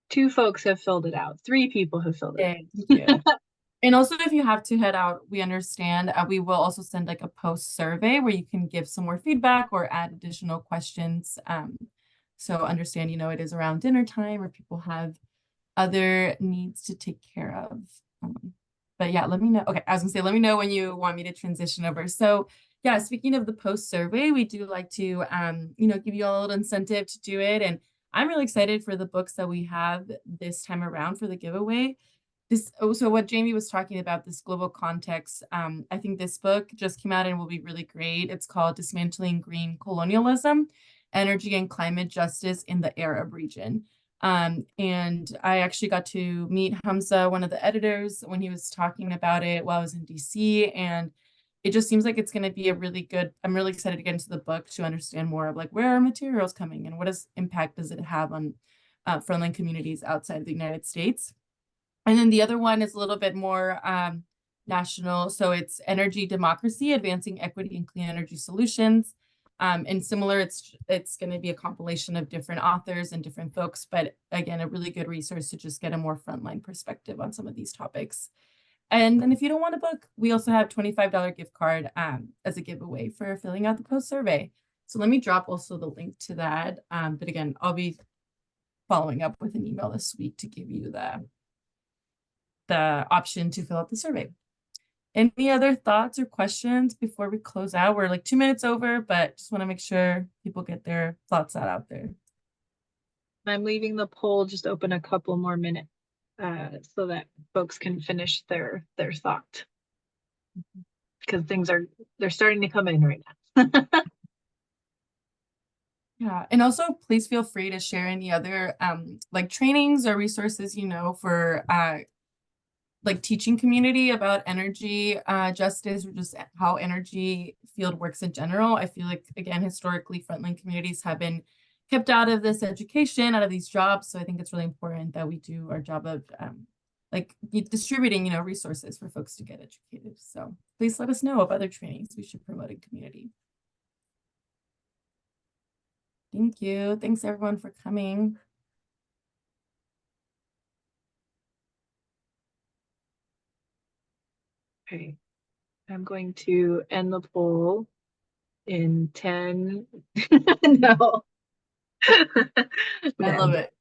2 folks have filled it out. 3 people have filled it out. Thank you. And also, if you have to head out, we understand. We will also send a post survey where you can give some more feedback or add additional questions. So understand, it is around dinner time or people have other needs to take care of. But yeah, let me know. Okay, I was gonna say, let me know when you want me to transition over. So yeah, speaking of the post survey, we do like to, give you all a little incentive to do it. And I'm really excited for the books that we have this time around for the giveaway. So what Jamie was talking about, this global context, I think this book just came out and will be really great. It's called Dismantling Green Colonialism, Energy and Climate Justice in the Arab Region. And I actually got to meet Hamza, one of the editors, when he was talking about it while I was in DC. And it just seems like it's going to be a really good, I'm really excited to get into the book to understand more of where are materials coming and what impact does it have on frontline communities outside of the United States. And then the other one is a little bit more national. So it's Energy Democracy, Advancing Equity and Clean Energy Solutions. And similar, it's going to be a compilation of different authors and different folks, but again, a really good resource to just get a more frontline perspective on some of these topics. And then if you don't want a book, we also have $25 gift card as a giveaway for filling out the post survey. So let me drop also the link to that. But again, I'll be following up with an email this week to give you the option to fill out the survey. Any other thoughts or questions before we close out? We're 2 minutes over, but just want to make sure people get their thoughts out there. I'm leaving the poll just open a couple more minutes. so that folks can finish their thought. Because they're starting to come in right now. Yeah, and also please feel free to share any other like trainings or resources you know for like teaching community about energy justice or just how energy field works in general. I feel like again historically frontline communities have been kept out of this education, out of these jobs. So I think it's really important that we do our job of like distributing, you know, resources for folks to get educated. So please let us know of other trainings we should promote in community. Thank you. Thanks everyone for coming. Okay, I'm going to end the poll in 10. No. I love it.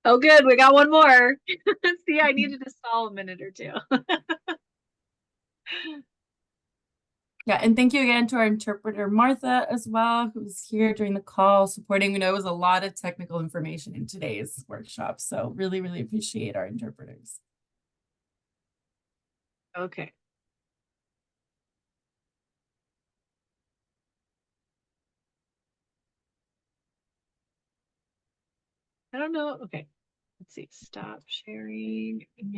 Oh, good. We got one more. See, I needed to stall a minute or two. Yeah, and thank you again to our interpreter, Martha, as well, who was here during the call supporting. We know it was a lot of technical information in today's workshop, so really, really appreciate our interpreters. Okay. I don't know. Okay. Let's see. Stop sharing and